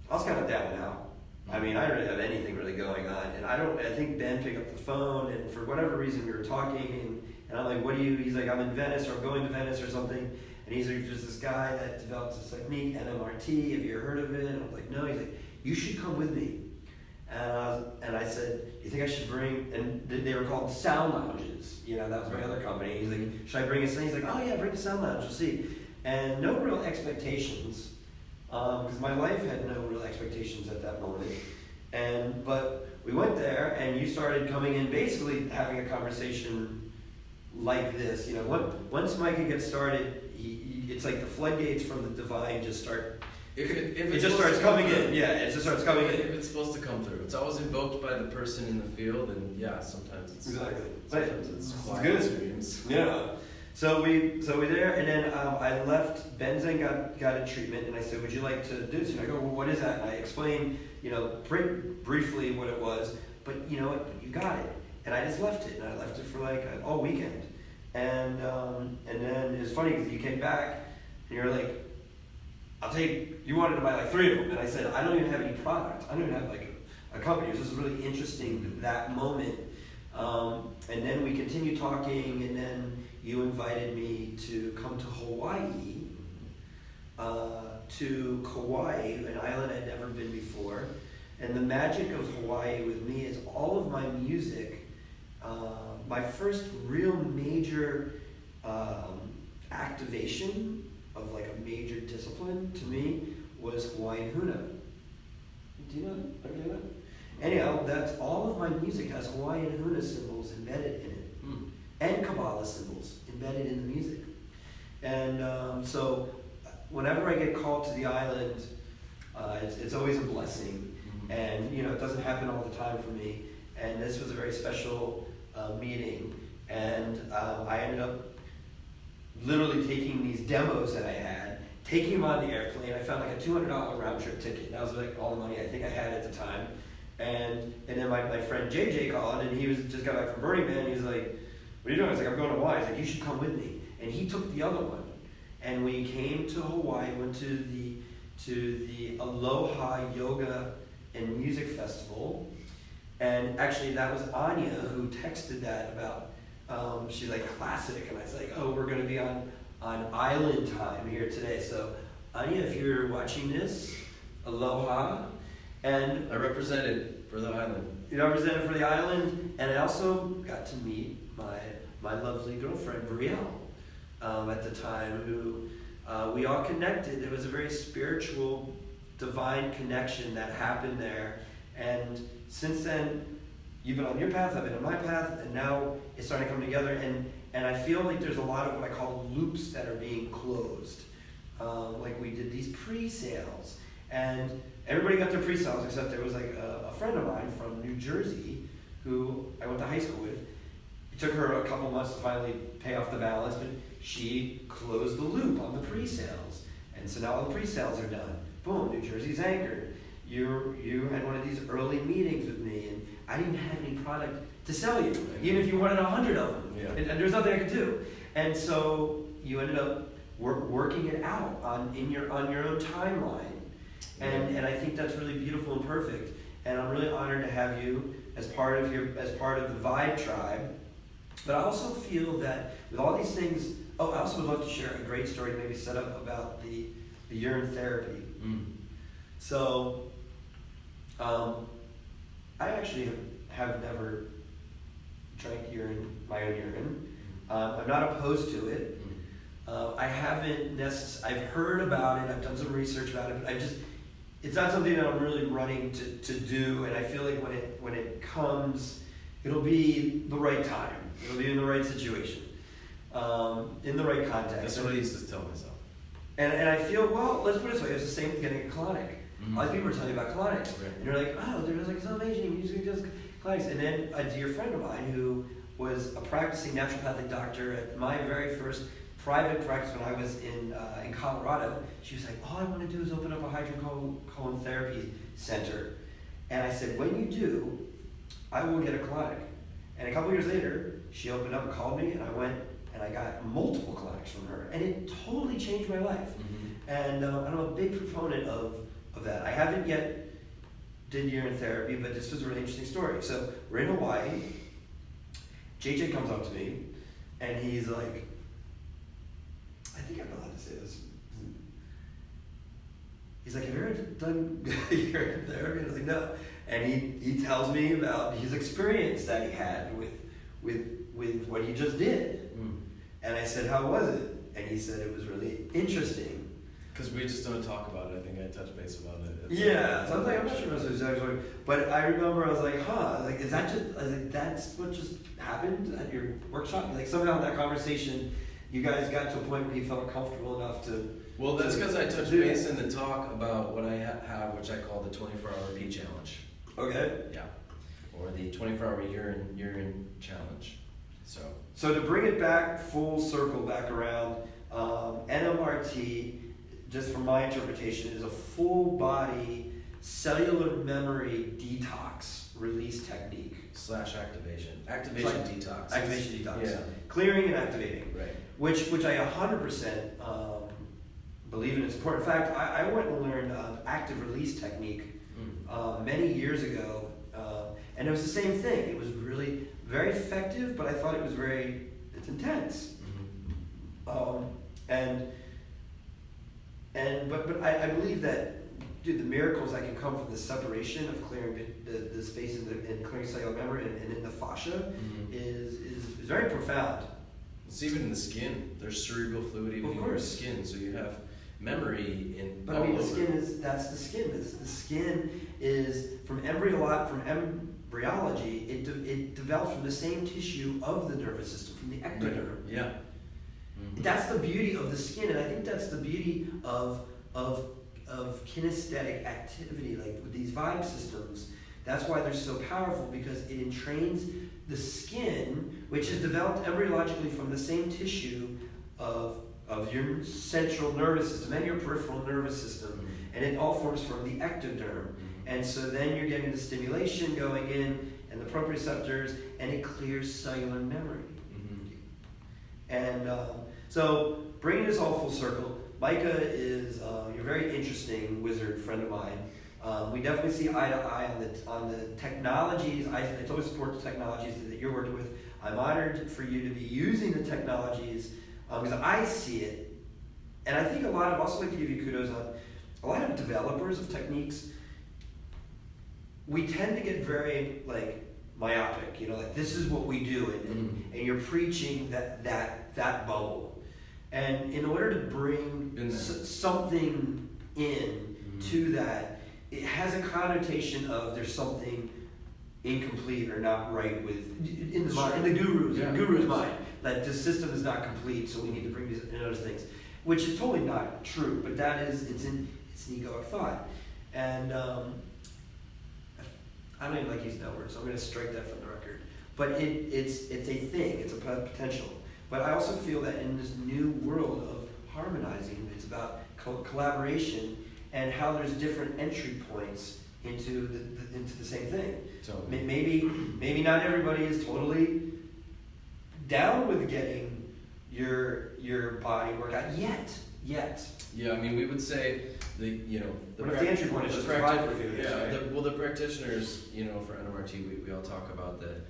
S1: kind of down and out. I mean, I didn't have anything really going on, and I think Ben picked up the phone, and for whatever reason we were talking, and I'm like, he's like, I'm in Venice, or I'm going to Venice or something, and he's like, there's this guy that develops this technique, NMRT, have you ever heard of it? And I was like, no. He's like, you should come with me. And I said, you think I should bring, and they were called sound lounges, that was my other company. He's like, should I bring a sound? He's like, oh yeah, bring the sound lounge, we'll see. And no real expectations, because my life had no real expectations at that moment. But we went there, and you started coming in, basically having a conversation like this. Once Micah gets started, it's like the floodgates from the divine just start. It just starts coming in. Yeah, it just starts coming in.
S2: If it's supposed to come through, it's always invoked by the person in the field, and sometimes it's
S1: exactly.
S2: Sometimes it's quiet dreams.
S1: Yeah. So we there, and then I left. Benzen got a treatment, and I said, "Would you like to do this?" And I go, "Well, what is that?" And I explained, briefly what it was. But you know what? You got it, and I just left it, and I left it for like all weekend, and then it's funny because you came back, and you're like, "I'll take." You wanted to buy like 3 of them, and I said, "I don't even have any product. I don't even have like a company." This is really interesting that moment, and then we continued talking, and then you invited me to come to Hawaii, to Kauai, an island I'd never been before. And the magic of Hawaii with me is all of my music, my first real major activation of like a major discipline to me was Hawaiian huna. Do you know that? Ever do that? Anyhow, that's all of my music has Hawaiian huna symbols embedded in it. And Kabbalah symbols embedded in the music. And so whenever I get called to the island, it's always a blessing. And it doesn't happen all the time for me. And this was a very special meeting. And I ended up literally taking these demos that I had, taking them on the airplane. I found like a $200 round trip ticket. That was like all the money I think I had at the time. And then my friend JJ called, and he was just got back from Burning Man. He was like, "What are you doing?" I was like, "I'm going to Hawaii." He's like, "You should come with me." And he took the other one. And we came to Hawaii, went to the Aloha Yoga and Music Festival. And actually that was Anya who texted that about, she's like, classic. And I was like, "Oh, we're going to be on island time here today." So Anya, if you're watching this, aloha. And
S2: I represented for the island.
S1: You represented for the island, and I also got to meet my lovely girlfriend, Brielle, at the time, who we all connected. It was a very spiritual, divine connection that happened there. And since then, you've been on your path, I've been on my path, and now it's starting to come together. And I feel like there's a lot of what I call loops that are being closed. Like we did these pre-sales, and everybody got their pre-sales except there was like a friend of mine from New Jersey who I went to high school with. It took her a couple months to finally pay off the balance, but she closed the loop on the pre-sales. And so now all the pre-sales are done. Boom, New Jersey's anchored. You had one of these early meetings with me, and I didn't have any product to sell you, even if you wanted 100 of them.
S2: Yeah.
S1: And there's nothing I could do. And so you ended up working it out on your own timeline. And I think that's really beautiful and perfect. And I'm really honored to have you as part of the Vibe Tribe. But I also feel that with all these things, I also would love to share a great story to maybe set up about the urine therapy. So, I actually have never drank my own urine. I'm not opposed to it. I haven't I've heard about it, I've done some research about it, but it's not something that I'm really running to do, and I feel like when it comes, it'll be the right time. It'll be in the right situation, in the right context.
S2: That's what I used to tell myself.
S1: And I feel, well, let's put it this way, it was the same with getting a colonic. A lot of people are telling you about colonics,
S2: Right.
S1: and you're like, "Oh, there's like, it's amazing, you just colonics." And then a dear friend of mine who was a practicing naturopathic doctor at my very first private practice when I was in Colorado, she was like, "All I want to do is open up a hydrocolon therapy center." And I said, "When you do, I will get a colonic." And a couple years later, she opened up and called me, and I went and I got multiple colonics from her, and it totally changed my life. And I'm a big proponent of that. I haven't yet did urine therapy, but this was a really interesting story. So we're in Hawaii. JJ comes up to me, and he's like, I think I'm allowed to say this. He's like, "Have you ever done urine therapy?" I was like, "No." And he tells me about his experience that he had with what he just did. And I said, "How was it?" And he said it was really interesting.
S2: Because we just don't talk about it. I think I touched base about it.
S1: Yeah, so I was like, I'm not sure if that's exactly, but I remember I was like, like, is that just, I was like, that's what just happened at your workshop? Like somehow in that conversation, you guys got to a point where you felt comfortable enough to.
S2: Well, that's because I touched base in the talk about what I have, which I call the 24-hour pee challenge.
S1: Okay.
S2: Yeah. Or the 24-hour urine challenge.
S1: So to bring it back full circle back around, NMRT, just from my interpretation, is a full body cellular memory detox release technique.
S2: / activation. Activation detox.
S1: Activation detox.
S2: Yeah.
S1: Clearing and activating.
S2: Right.
S1: Which I 100% believe in its support. In fact, I went and learned active release technique many years ago, and it was the same thing. It was really very effective, but I thought it was it's intense. But I believe that, dude, the miracles that can come from the separation of clearing the space and clearing cellular memory and in the fascia is very profound.
S2: It's even in the skin. There's cerebral fluid even in your skin, so you have memory in.
S1: But I mean, that's the skin. The skin is from embryology. It develops from the same tissue of the nervous system, from the ectoderm.
S2: Yeah.
S1: That's the beauty of the skin, and I think that's the beauty of kinesthetic activity, like with these vibe systems. That's why they're so powerful, because it entrains the skin, which is developed embryologically from the same tissue of your central nervous system and your peripheral nervous system, and it all forms from the ectoderm. And so then you're getting the stimulation going in and the proprioceptors, and it clears cellular memory. And so bringing this all full circle, Micah is you're a very interesting wizard friend of mine. We definitely see eye to eye on the technologies. I totally support the technologies that you're working with. I'm honored for you to be using the technologies because I see it, and I think also like to give you kudos on a lot of developers of techniques. We tend to get very myopic, like this is what we do, and you're preaching that bubble, and in order to bring something in to that, it has a connotation of there's something incomplete or not right in the guru's mind, that the system is not complete, so we need to bring these in other things, which is totally not true. But it's an egoic thought, and I don't even like using that word, so I'm going to strike that from the record. But it's a thing, it's a potential. But I also feel that in this new world of harmonizing, it's about collaboration and how there's different entry points into the same thing. Totally. Maybe not everybody is totally down with getting your body workout yet.
S2: Yeah, I mean, we would say the
S1: entry point is just provide for food.
S2: Yeah, the practitioners, for NMRT, we all talk about that.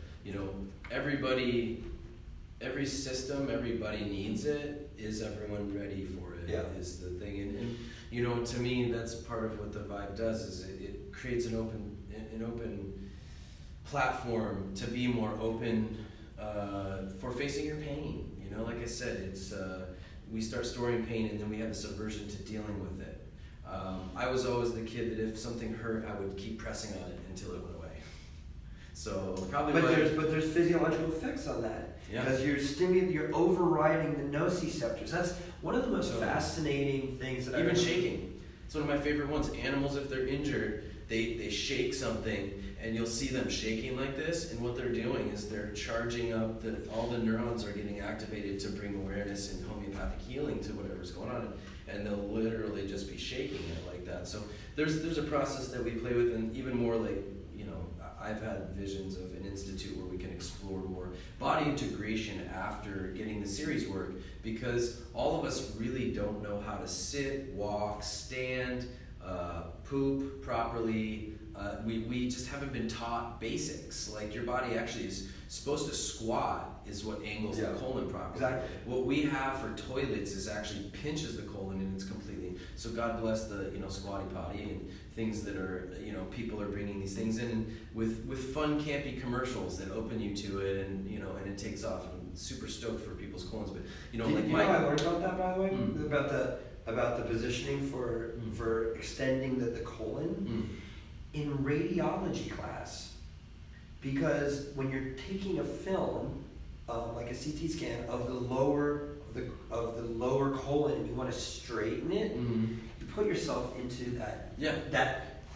S2: Every system, everybody needs it. Is everyone ready for it?
S1: Yeah.
S2: Is the thing, and to me, that's part of what the vibe does. Is it creates an open platform to be more open for facing your pain. Like I said, it's we start storing pain, and then we have this aversion to dealing with it. I was always the kid that if something hurt, I would keep pressing on it until it went away. So probably.
S1: But there's physiological effects on that.
S2: Yeah.
S1: Because you're overriding the nociceptors. That's one of the most fascinating things that
S2: even shaking. It's one of my favorite ones. Animals, if they're injured, they shake something, and you'll see them shaking like this, and what they're doing is they're charging up, all the neurons are getting activated to bring awareness and homeopathic healing to whatever's going on, and they'll literally just be shaking it like that. So there's a process that we play with, and even more I've had visions of an institute where we can explore more body integration after getting the series work, because all of us really don't know how to sit, walk, stand, poop properly. We just haven't been taught basics. Like your body actually is supposed to squat, is what angles the colon properly.
S1: Exactly.
S2: What we have for toilets is actually pinches the colon, and it's completely. So God bless the squatty potty and things that are people are bringing these things in with fun campy commercials that open you to it, and and it takes off. I'm super stoked for people's colons, but
S1: I learned about that, by the way, about the positioning for extending the colon in radiology class, because when you're taking a film like a CT scan of the lower colon and you want to straighten it, you put yourself into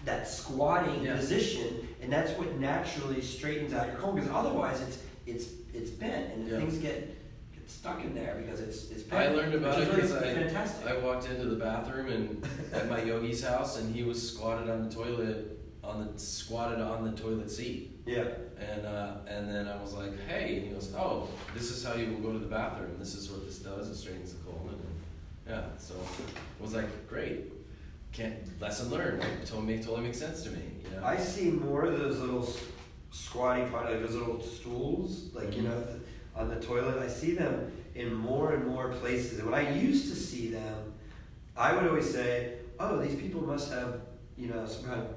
S1: that squatting position, and that's what naturally straightens out your colon, because otherwise it's it's bent and
S2: Yeah.
S1: things get stuck in there because it's bent.
S2: I learned about it
S1: which is
S2: because
S1: really fantastic.
S2: I walked into the bathroom and at my yogi's house, and he was squatted on the toilet, squatted on the toilet seat.
S1: Yeah.
S2: And then I was like, hey, and he goes, oh, this is how you will go to the bathroom. This is what this does. It straightens the colon. And yeah, so I was like, great. Lesson learned. It totally makes sense to me. You know?
S1: I see more of those little squatting part, like those little stools, like, you know, on the toilet. I see them in more and more places. And when I used to see them, I would always say, oh, these people must have, you know, some kind of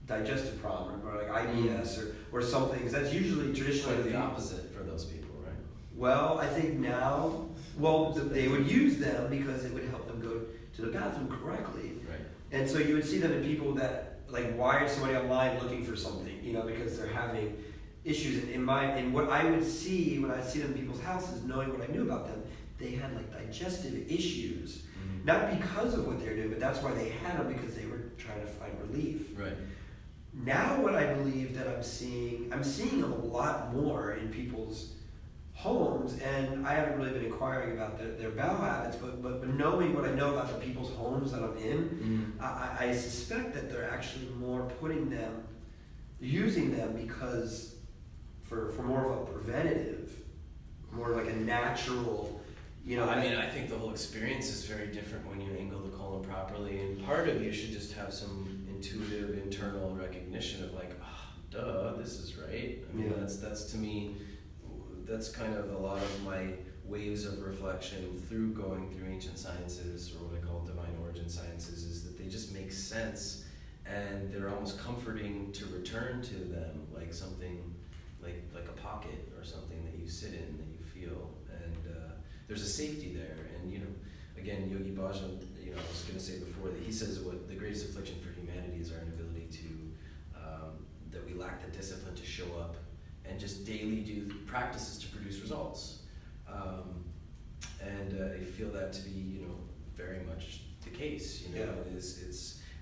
S1: digestive problem or like IBS or something. Because that's usually traditionally
S2: the opposite for those people, right?
S1: Well, I think now, they would use them because it would help them go to the bathroom correctly.
S2: Right.
S1: And so you would see them in people that like wired somebody online looking for something, you know, because they're having issues. And what I would see when I see them in people's houses, knowing what I knew about them, they had like digestive issues, not because of what they're doing, but that's why they had them, because they were trying to find relief.
S2: Right.
S1: Now, what I believe that I'm seeing them a lot more in people's homes, and I haven't really been inquiring about their bowel habits, but knowing what I know about the people's homes that I'm in, I suspect that they're actually more using them because for more of a preventative, more like a natural, you know.
S2: I mean, I think the whole experience is very different when you angle the colon properly, and part of you should just have some intuitive internal recognition of like, duh, this is right. I mean, that's to me, that's kind of a lot of my waves of reflection through going through ancient sciences, or what I call divine origin sciences, is that they just make sense, and they're almost comforting to return to them, like something like a pocket or something that you sit in, that you feel, and there's a safety there. And you know, again, Yogi Bhajan, you know, I was going to say before that he says what the greatest affliction for humanity is our inability to that we lack the discipline to show up and just daily do practices to produce results. And I feel that to be, you know, very much the case. You know,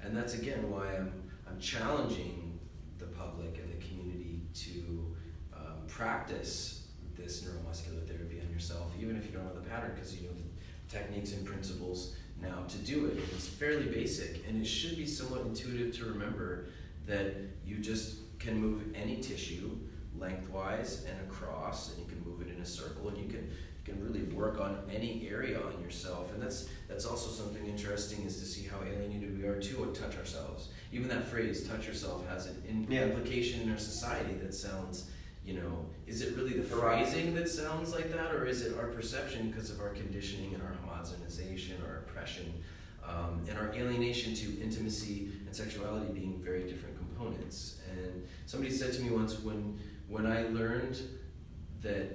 S2: and that's again why I'm challenging the public and the community to practice this neuromuscular therapy on yourself, even if you don't know the pattern, because you know the techniques and principles now to do it. It's fairly basic, and it should be somewhat intuitive to remember that you just can move any tissue lengthwise and across, and you can move it in a circle, and you can really work on any area on yourself. And that's also something interesting, is to see how alienated we are to touch ourselves. Even that phrase, touch yourself, has an implication in our society that sounds, you know, is it really the phrasing that sounds like that, or is it our perception because of our conditioning and our homogenization or oppression, and our alienation to intimacy and sexuality being very different components? And somebody said to me once, when I learned that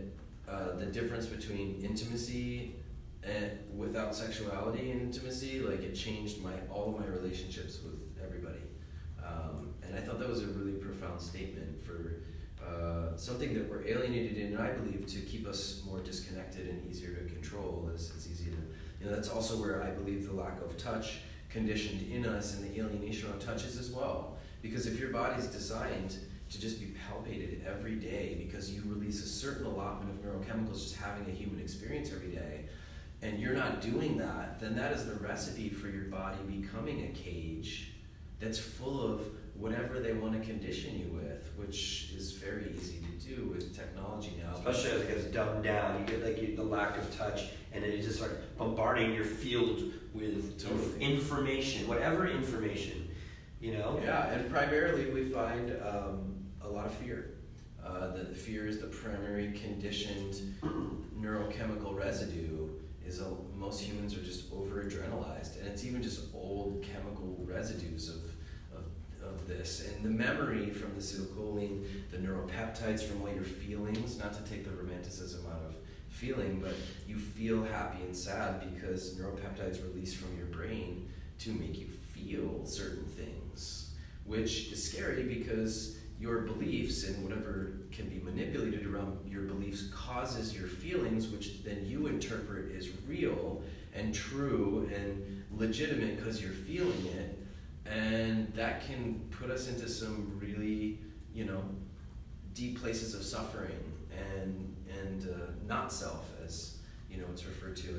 S2: the difference between intimacy and without sexuality and intimacy, like it changed all of my relationships with everybody. And I thought that was a really profound statement for something that we're alienated in, and I believe to keep us more disconnected and easier to control. It's easy to, you know, that's also where I believe the lack of touch conditioned in us and the alienation on touch is as well. Because if your body's designed to just be palpated every day because you release a certain allotment of neurochemicals just having a human experience every day, and you're not doing that, then that is the recipe for your body becoming a cage that's full of whatever they want to condition you with, which is very easy to do with technology now.
S1: Especially as it gets dumbed down, you get like the lack of touch, and then you just start bombarding your field with information, whatever information, you know?
S2: Yeah, and primarily we find a lot of fear. The fear is the primary conditioned neurochemical residue. Most humans are just over-adrenalized, and it's even just old chemical residues of this. And the memory from the acetylcholine, the neuropeptides from all your feelings, not to take the romanticism out of feeling, but you feel happy and sad because neuropeptides release from your brain to make you feel certain things, which is scary because your beliefs and whatever can be manipulated around your beliefs causes your feelings, which then you interpret as real and true and legitimate because you're feeling it. And that can put us into some really, you know, deep places of suffering. And and not self, as it's referred to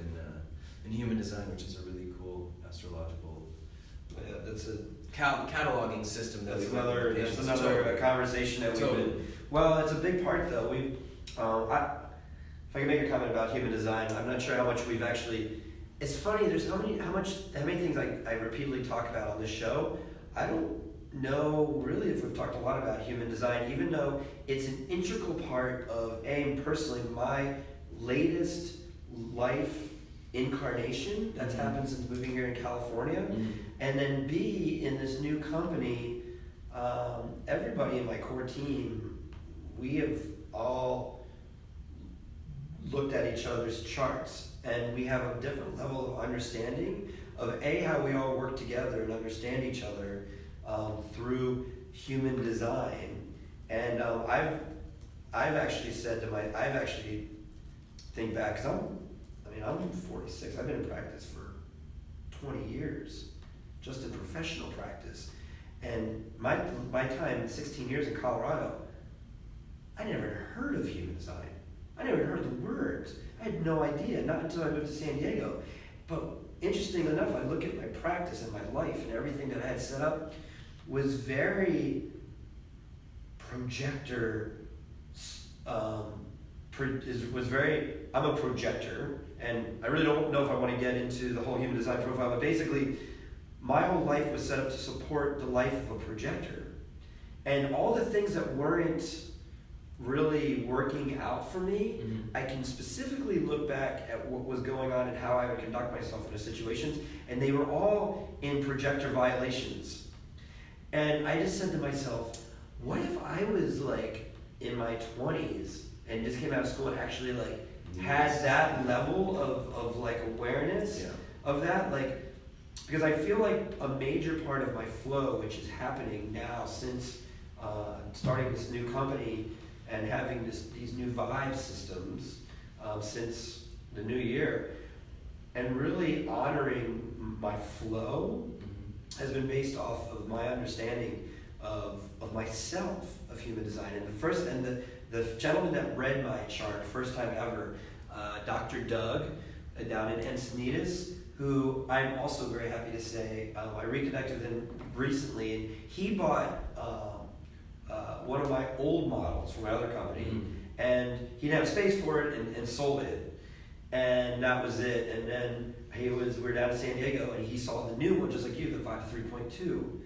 S2: in human design, which is a really cool astrological
S1: that's a
S2: cataloging system.
S1: That's another conversation that we've been. Well, it's a big part though. If I can make a comment about human design, I'm not sure how much we've actually. It's funny. There's how many things I repeatedly talk about on this show. I don't know really if we've talked a lot about human design, even though it's an integral part of personally my latest life incarnation that's happened since moving here in California, and then B, in this new company, everybody in my core team, we have all looked at each other's charts, and we have a different level of understanding of how we all work together and understand each other through human design. And I've actually think back, because I'm 46. I've been in practice for 20 years, just in professional practice. And my time, 16 years in Colorado, I never heard of human design. I never heard the words. I had no idea, not until I moved to San Diego. But interesting enough, I look at my practice and my life and everything that I had set up was very projector, I'm a projector, and I really don't know if I want to get into the whole human design profile, but basically, my whole life was set up to support the life of a projector. And all the things that weren't really working out for me, I can specifically look back at what was going on and how I would conduct myself in those situations, and they were all in projector violations. And I just said to myself, what if I was like in my 20s and just came out of school and actually like had that level of like awareness of that, like, because I feel like a major part of my flow, which is happening now since starting this new company and having these new vibe systems since the new year, and really honoring my flow has been based off of my understanding of myself, of human design. And the gentleman that read my chart, first time ever, Dr. Doug, down in Encinitas, who I'm also very happy to say, I reconnected with him recently, and he bought one of my old models from my other company, and he didn't have space for it and sold it. And that was it. And then we were down in San Diego, and he saw the new one, just like you, the Vibe 3.2,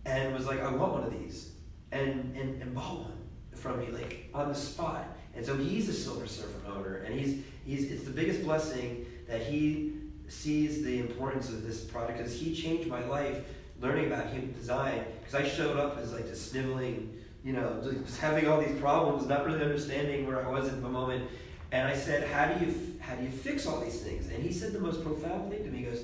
S1: and was like, I want one of these, and bought one from me, like, on the spot. And so he's a Silver Surfer owner, and it's the biggest blessing that he sees the importance of this product, because he changed my life learning about human design, because I showed up as like this sniveling, just having all these problems, not really understanding where I was at the moment. And I said, how do you fix all these things? And he said the most profound thing to me. He goes,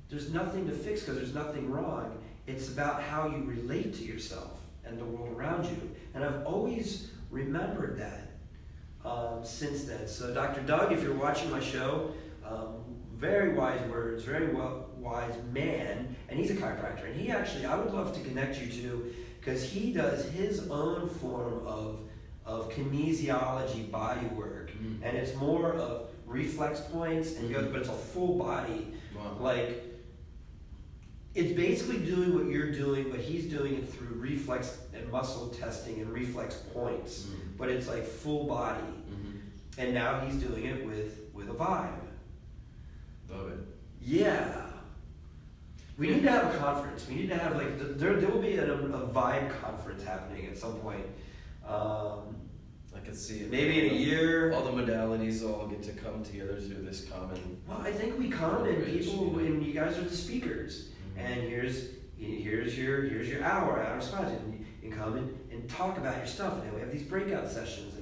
S1: there's nothing to fix because there's nothing wrong. It's about how you relate to yourself and the world around you. And I've always remembered that since then. So Dr. Doug, if you're watching my show, very wise words, very wise man, and he's a chiropractor. And he actually, I would love to connect you to, because he does his own form of kinesiology body work, and it's more of reflex points, and but it's a full body.
S2: Wow.
S1: Like, it's basically doing what you're doing, but he's doing it through reflex and muscle testing and reflex points. But it's like full body, and now he's doing it with a vibe.
S2: Love it.
S1: Yeah. We need to have a conference. We need to have there will be a vibe conference happening at some point.
S2: I could see it.
S1: Maybe in a year.
S2: All the modalities all get to come together through this common.
S1: Well, I think we come and people, and you guys are the speakers, and here's your hour of spot, and you come and talk about your stuff, and then we have these breakout sessions,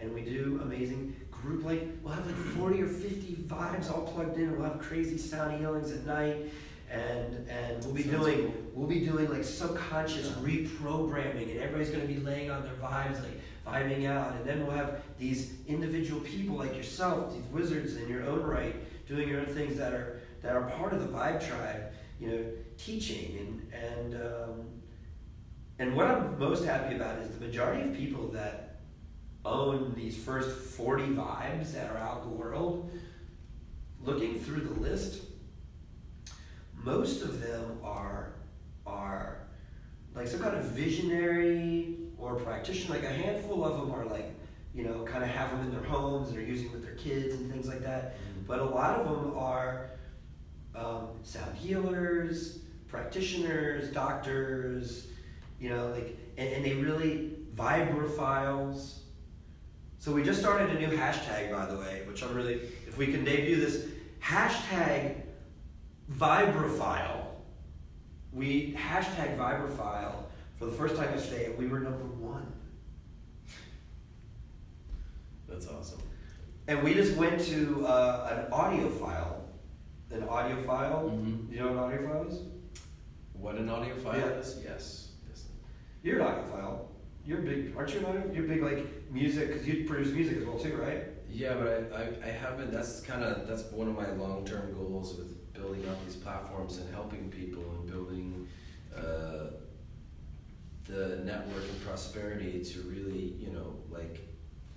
S1: and we do amazing group, we'll have 40 or 50 vibes all plugged in, and we'll have crazy sound healings at night. And we'll be doing like subconscious reprogramming, and everybody's going to be laying on their vibes, like vibing out. And then we'll have these individual people like yourself, these wizards in your own right, doing your own things that are part of the Vibe Tribe, teaching. And what I'm most happy about is the majority of people that own these first 40 vibes that are out in the world, looking through the list, most of them are like some kind of visionary or practitioner. Like a handful of them are like, you know, kind of have them in their homes and are using with their kids and things like that. But a lot of them are sound healers, practitioners, doctors, you know, like, and they really, vibrophiles. So we just started a new hashtag, by the way, which I'm really, if we can debut this, hashtag vibrophile. We hashtag vibrophile for the first time yesterday, and we were number 1.
S2: That's awesome.
S1: And we just went to an audio file. An audio file?
S2: Mm-hmm.
S1: You know what an audio file is?
S2: What an audio file
S1: Yeah.
S2: is? Yes.
S1: You're an audiophile. You're big, aren't you an audio? You're big like music, because you produce music as well too, right?
S2: Yeah, but I haven't, that's one of my long-term goals with building out these platforms and helping people and building the network and prosperity to really, you know, like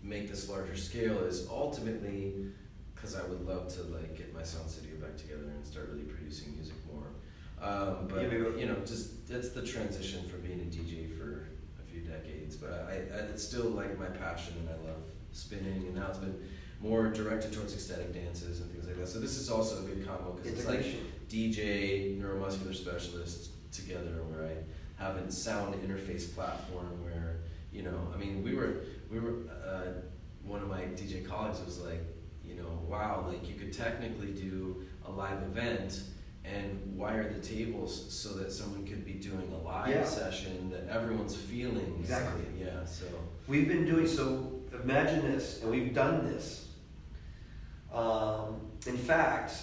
S2: make this larger scale is ultimately because I would love to like get my sound studio back together and start really producing music more. But you know, just it's the transition from being a DJ for a few decades. But I it's still like my passion, and I love spinning. And now it's been more directed towards ecstatic dances and things like that. So this is also a good combo because it's like DJ, neuromuscular specialist together, where I have a sound interface platform where, you know, I mean, we were one of my DJ colleagues was like, you know, wow, like you could technically do a live event and wire the tables so that someone could be doing a live session that everyone's feeling.
S1: Exactly.
S2: Yeah, so.
S1: We've been doing, so imagine this, and we've done this. In fact,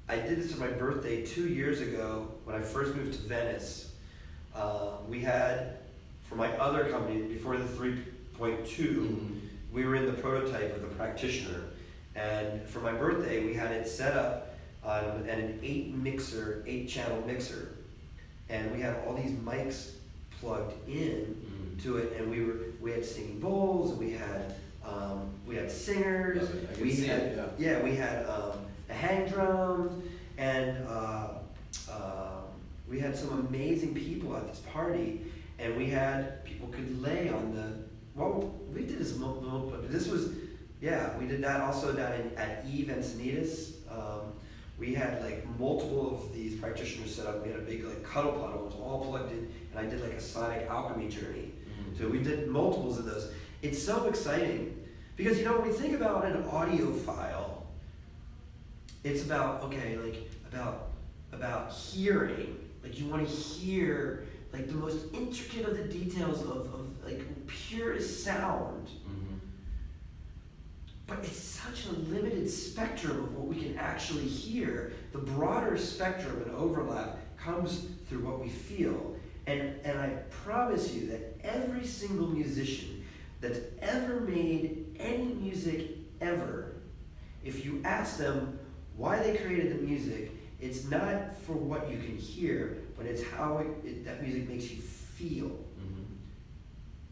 S1: I did this for my birthday 2 years ago when I first moved to Venice. We had, for my other company, before the 3.2, we were in the prototype with a practitioner. And for my birthday, we had it set up on an 8-channel mixer. And we had all these mics plugged in to it, and we had singing bowls, and we had singers, we had the hang drums, and we had some amazing people at this party, and we had people could lay on the, well, we did this, but this was, we did that also down at E13. We had like multiple of these practitioners set up. We had a big like cuddle puddle, it was all plugged in, and I did like a sonic alchemy journey. So we did multiples of those. It's so exciting because, you know, when we think about an audio file, it's about, okay, like about hearing. Like you want to hear like the most intricate of the details of like purest sound. But it's such a limited spectrum of what we can actually hear. The broader spectrum and overlap comes through what we feel. And I promise you that every single musician that's ever made any music ever, if you ask them why they created the music, it's not for what you can hear, but it's how that music makes you feel.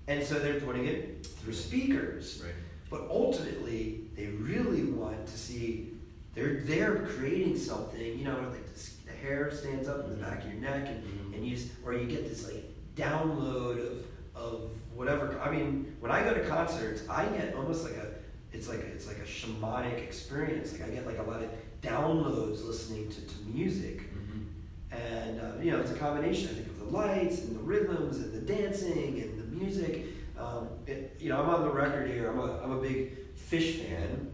S1: And so they're putting it through speakers.
S2: Right.
S1: But ultimately, they really want to see, they're creating something, you know, like the hair stands up in the back of your neck, and you just, or you get this like download of whatever. I mean, when I go to concerts, I get almost like it's like a shamanic experience. Like I get like a lot of downloads listening to music. And you know, it's a combination, I think, of the lights and the rhythms and the dancing and the music. You know, I'm on the record here. I'm a big Fish fan,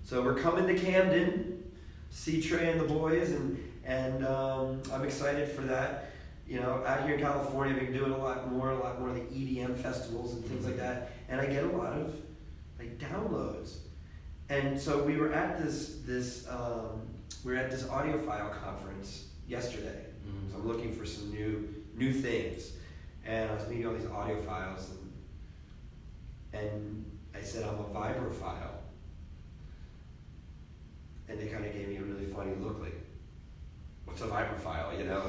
S1: so we're coming to Camden, see Trey and the boys, and I'm excited for that. You know, out here in California, I've been doing a lot more of the EDM festivals and things like that, and I get a lot of like downloads. And so we were at this audiophile conference yesterday. So I'm looking for some new things, and I was meeting all these audiophiles, and I said I'm a vibrophile, and they kind of gave me a really funny look, like, what's a vibrophile, you know?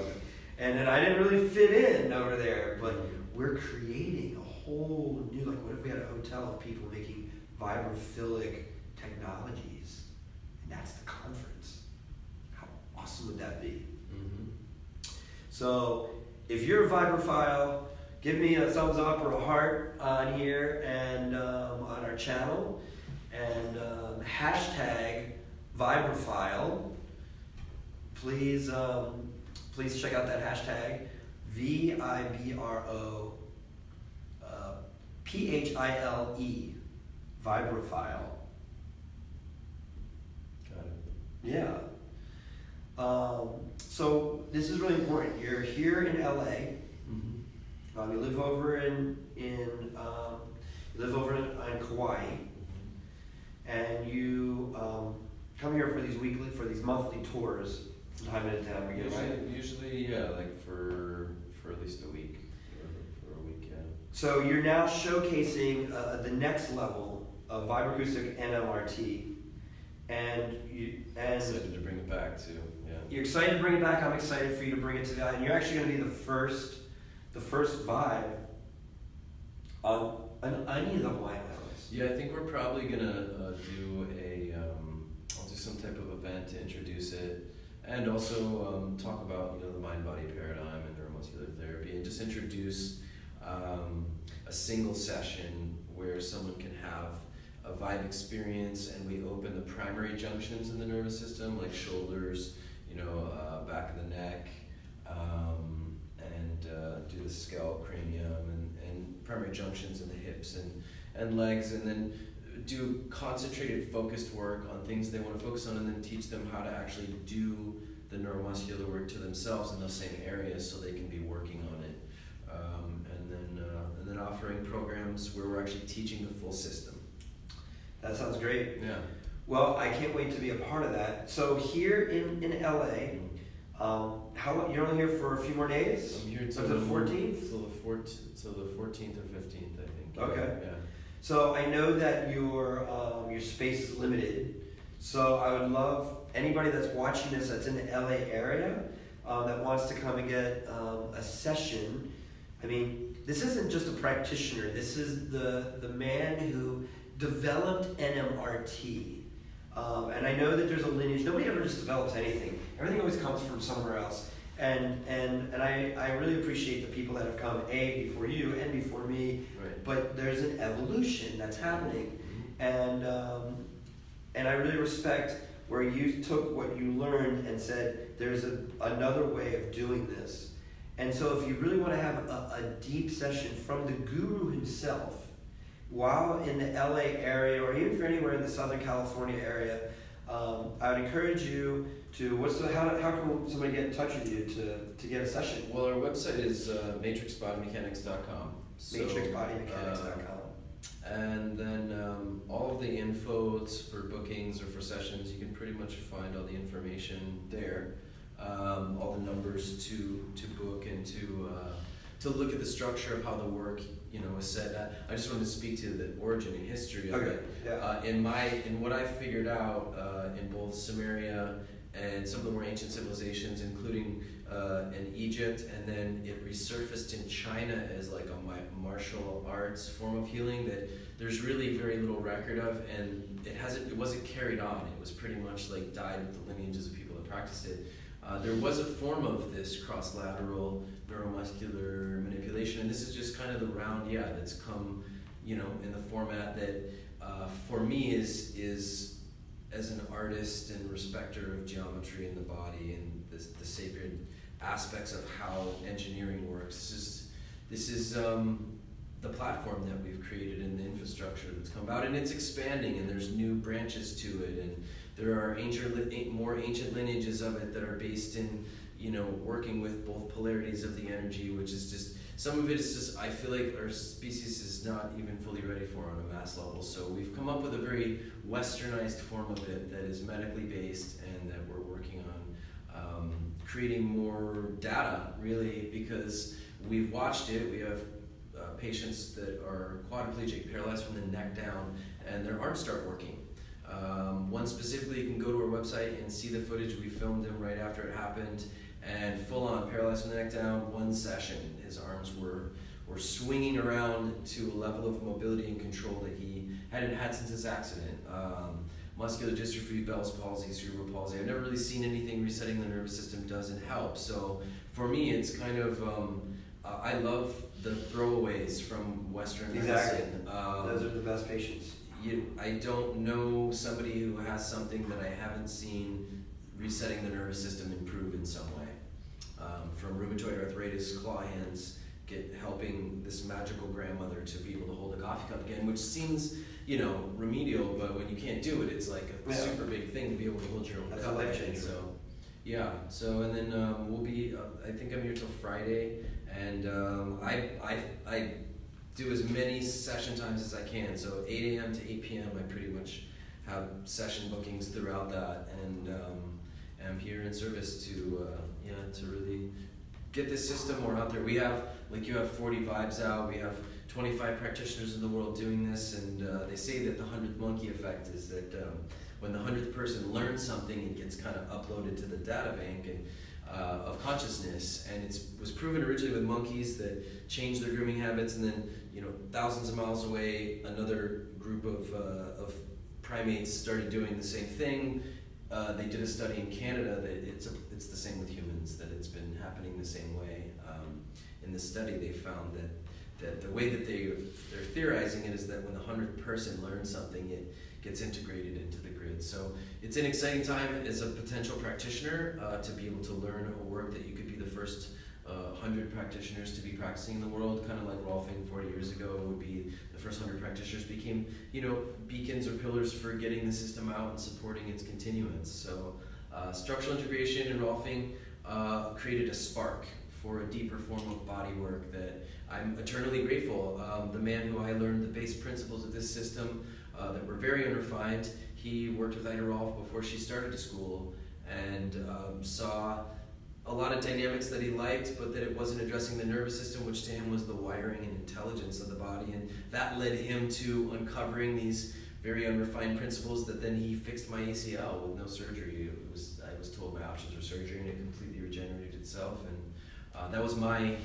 S1: And then I didn't really fit in over there, but we're creating a whole new, like, what if we had a hotel of people making vibrophilic technologies, and that's the conference? How awesome would that be?
S2: Mm-hmm.
S1: So if you're a vibrophile, give me a thumbs up or a heart on here and on our channel, and hashtag vibrophile. Please check out that hashtag, VIBRO PHILE, vibrophile.
S2: Got it.
S1: Yeah. So this is really important. You're here in LA.
S2: Mm-hmm.
S1: You live over in Kauai, and you come here for these monthly tours from time to time.
S2: Usually, yeah, like for at least a week, or for a week, yeah.
S1: So you're now showcasing the next level of vibroacoustic NMRT, and
S2: Excited to bring it back too. Yeah.
S1: You're excited to bring it back. I'm excited for you to bring it to that, and you're actually going to be the first vibe on any of the Hawaiian Islands.
S2: Yeah, I think we're probably gonna do I'll do some type of event to introduce it, and also talk about the mind-body paradigm and neuromuscular therapy, and just introduce a single session where someone can have a vibe experience, and we open the primary junctions in the nervous system, like shoulders, back of the neck, and do the scalp, cranium, and primary junctions in the hips and legs, and then do concentrated, focused work on things they want to focus on, and then teach them how to actually do the neuromuscular work to themselves in those same areas, so they can be working on it, and then offering programs where we're actually teaching the full system.
S1: That sounds great.
S2: Yeah.
S1: Well, I can't wait to be a part of that. So here in LA, how long? You're only here for a few more days?
S2: I'm here
S1: until the 14th.
S2: Till the 14th or 15th, I think.
S1: Okay.
S2: Yeah.
S1: So I know that your space is limited. So I would love anybody that's watching this that's in the LA area that wants to come and get a session. I mean, this isn't just a practitioner. This is the man who developed NMRT. And I know that there's a lineage. Nobody ever just develops anything. Everything always comes from somewhere else. And I really appreciate the people that have come, before you and before me.
S2: Right.
S1: But there's an evolution that's happening. And I really respect where you took what you learned and said, there's another way of doing this. And so if you really want to have a deep session from the guru himself, while in the LA area, or even if you're anywhere in the Southern California area, I would encourage you to, how can somebody get in touch with you to get a session?
S2: Well, our website is matrixbodymechanics.com.
S1: Matrixbodymechanics.com.
S2: And then all of the info for bookings or for sessions, you can pretty much find all the information there. All the numbers to book and to look at the structure of how the work is set. I just wanted to speak to the origin and history of it.
S1: Yeah.
S2: In what I figured out in both Samaria and some of the more ancient civilizations, including in Egypt, and then it resurfaced in China as like a martial arts form of healing that there's really very little record of, and it wasn't carried on. It was pretty much like died with the lineages of people that practiced it. There was a form of this cross-lateral neuromuscular manipulation, and this is just kind of the round, that's come, in the format that for me is as an artist and respecter of geometry in the body and the sacred aspects of how engineering works. This is the platform that we've created and the infrastructure that's come about, and it's expanding, and there's new branches to it, and there are more ancient lineages of it that are based in, working with both polarities of the energy, which is just, some of it is just, I feel like our species is not even fully ready for on a mass level. So we've come up with a very westernized form of it that is medically based, and that we're working on creating more data, really, because we've watched it. We have patients that are quadriplegic, paralyzed from the neck down, and their arms start working. One specifically, you can go to our website and see the footage. We filmed him right after it happened, and full on paralyzed from the neck down, one session. His arms were or swinging around to a level of mobility and control that he hadn't had since his accident. Muscular dystrophy, Bell's palsy, cerebral palsy. I've never really seen anything resetting the nervous system doesn't help. So for me, it's kind of, I love the throwaways from Western medicine.
S1: Those are the best patients.
S2: I don't know somebody who has something that I haven't seen resetting the nervous system improve in some way. From rheumatoid arthritis, claw hands, helping this magical grandmother to be able to hold a coffee cup again, which seems, remedial, but when you can't do it, it's like a super big thing to be able to hold your own
S1: That's
S2: cup
S1: a life
S2: again.
S1: changer.
S2: So and then we'll be, I think I'm here till Friday, and I do as many session times as I can. So 8 a.m. to 8 p.m. I pretty much have session bookings throughout that, and I'm here in service to really get this system more out there. We have, like you have 40 vibes out, we have 25 practitioners in the world doing this, and they say that the 100th monkey effect is that when the 100th person learns something, it gets kind of uploaded to the data bank and of consciousness, and it was proven originally with monkeys that changed their grooming habits, and then thousands of miles away, another group of primates started doing the same thing. They did a study in Canada that it's the same with humans, that it's been happening the same way. In this study, they found that the way that they're theorizing it is that when the 100th person learns something, it gets integrated into the grid. So it's an exciting time as a potential practitioner to be able to learn a work that you could be the first 100 practitioners to be practicing in the world, kind of like Rolfing 40 years ago would be the first 100 practitioners became, beacons or pillars for getting the system out and supporting its continuance. So structural integration and Rolfing created a spark for a deeper form of body work that I'm eternally grateful. The man who I learned the base principles of this system that were very unrefined, he worked with Ida Rolf before she started school, and saw a lot of dynamics that he liked, but that it wasn't addressing the nervous system, which to him was the wiring and intelligence of the body, and that led him to uncovering these very unrefined principles that then he fixed my ACL with no surgery. I was told my options were surgery, and it completely regenerated itself, and that was my,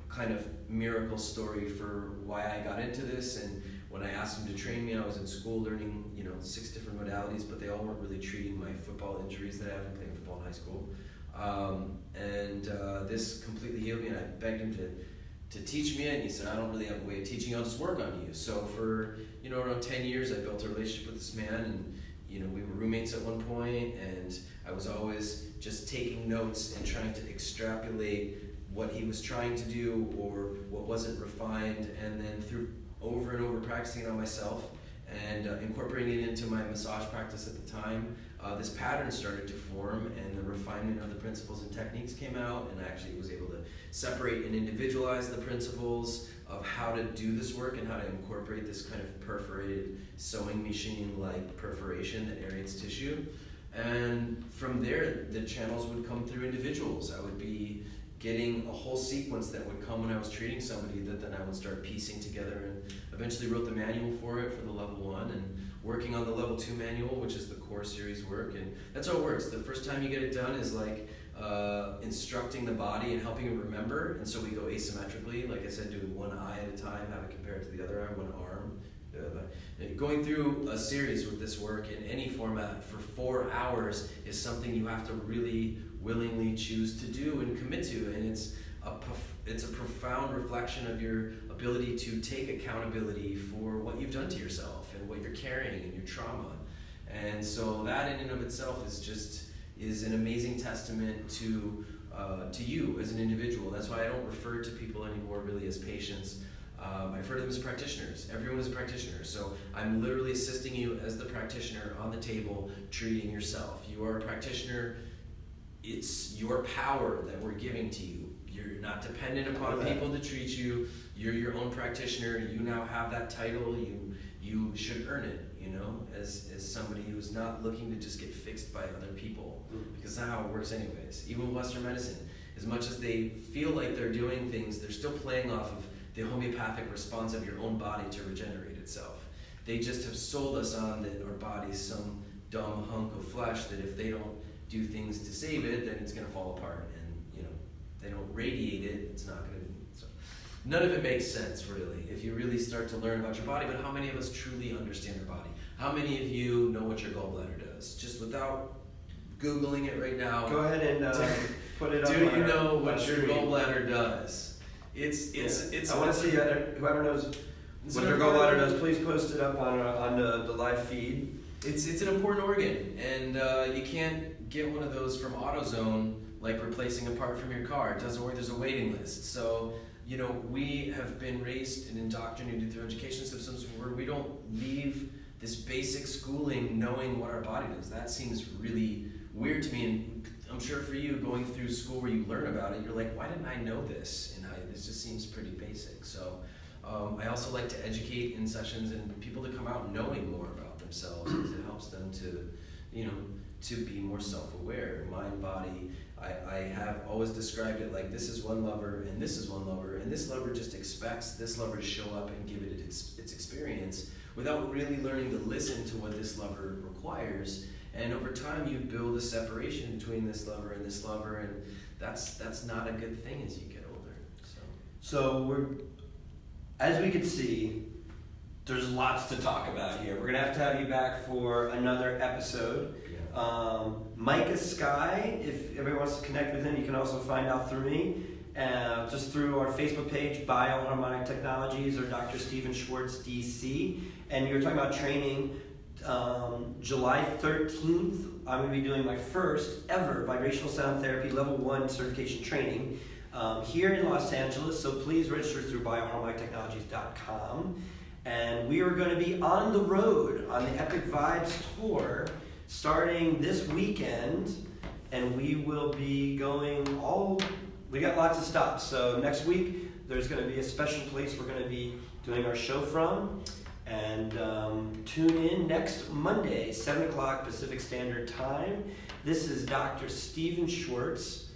S2: kind of miracle story for why I got into this. And when I asked him to train me, I was in school learning, 6 different modalities, but they all weren't really treating my football injuries that I had from playing football in high school. This completely healed me, and I begged him to teach me it, and he said, I don't really have a way of teaching, I'll just work on you. So for, around 10 years, I built a relationship with this man, and, we were roommates at one point, and I was always just taking notes and trying to extrapolate what he was trying to do or what wasn't refined, and then through over and over practicing it on myself and incorporating it into my massage practice at the time, this pattern started to form, and the refinement of the principles and techniques came out, and I actually was able to separate and individualize the principles of how to do this work and how to incorporate this kind of perforated sewing machine-like perforation that aerates tissue. And from there, the channels would come through individuals. I would be getting a whole sequence that would come when I was treating somebody that then I would start piecing together, and eventually wrote the manual for it for the level 1, and working on the level 2 manual, which is the core series work. And that's how it works. The first time you get it done is like instructing the body and helping it remember, and so we go asymmetrically, like I said, doing one eye at a time, have it compared to the other eye, one arm. Going through a series with this work in any format for 4 hours is something you have to really willingly choose to do and commit to, and it's a profound reflection of your ability to take accountability for what you've done to yourself and what you're carrying and your trauma. And so that in and of itself is an amazing testament to you as an individual. That's why I don't refer to people anymore really as patients. I refer to them as practitioners. Everyone is a practitioner. So I'm literally assisting you as the practitioner on the table, treating yourself. You are a practitioner. It's your power that we're giving to you. You're not dependent upon people to treat you. You're your own practitioner. You now have that title. You should earn it, as somebody who's not looking to just get fixed by other people, because that's not how it works anyways. Even with Western medicine, as much as they feel like they're doing things, they're still playing off of the homeopathic response of your own body to regenerate itself. They just have sold us on that our body's some dumb hunk of flesh that if they don't do things to save it, then it's going to fall apart, and they don't radiate it, it's not going to. So none of it makes sense, really, if you really start to learn about your body. But how many of us truly understand our body? How many of you know what your gallbladder does? Just without Googling it right now.
S1: Go ahead and put it up.
S2: Do you know what your gallbladder does? It's.
S1: I want to see whoever knows what their gallbladder does. Please post it up on the live feed.
S2: It's an important organ, and you can't get one of those from AutoZone like replacing a part from your car. It doesn't work. There's a waiting list. So we have been raised and indoctrinated through education systems where we don't leave this basic schooling knowing what our body does. That seems really weird to me, and I'm sure for you, going through school where you learn about it, you're like, why didn't I know this? And this just seems pretty basic. So I also like to educate in sessions and people to come out knowing more about themselves, because it helps them to be more self-aware. Mind, body. I have always described it like this is one lever and this is one lever, and this lever just expects this lever to show up and give it its experience without really learning to listen to what this lever requires. And over time, you build a separation between this lever, and that's not a good thing as you get older.
S1: So as we can see, there's lots to talk about here. We're gonna have you back for another episode.
S2: Yeah.
S1: Micah Sky, if everyone wants to connect with him, you can also find out through me, just through our Facebook page, Bioharmonic Technologies, or Dr. Stephen Schwartz, DC. And you were talking about training. July 13th, I'm going to be doing my first ever vibrational sound therapy level 1 certification training here in Los Angeles. So please register through bioharmonictechnologies.com. And we are going to be on the road on the Epic Vibes tour starting this weekend. And we will be going we got lots of stops. So next week, there's going to be a special place we're going to be doing our show from. And tune in next Monday, 7 o'clock Pacific Standard Time. This is Dr. Stephen Schwartz,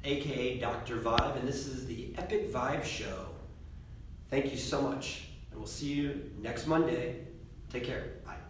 S1: aka Dr. Vibe, and this is the Epic Vibe Show. Thank you so much, and we'll see you next Monday. Take care. Bye.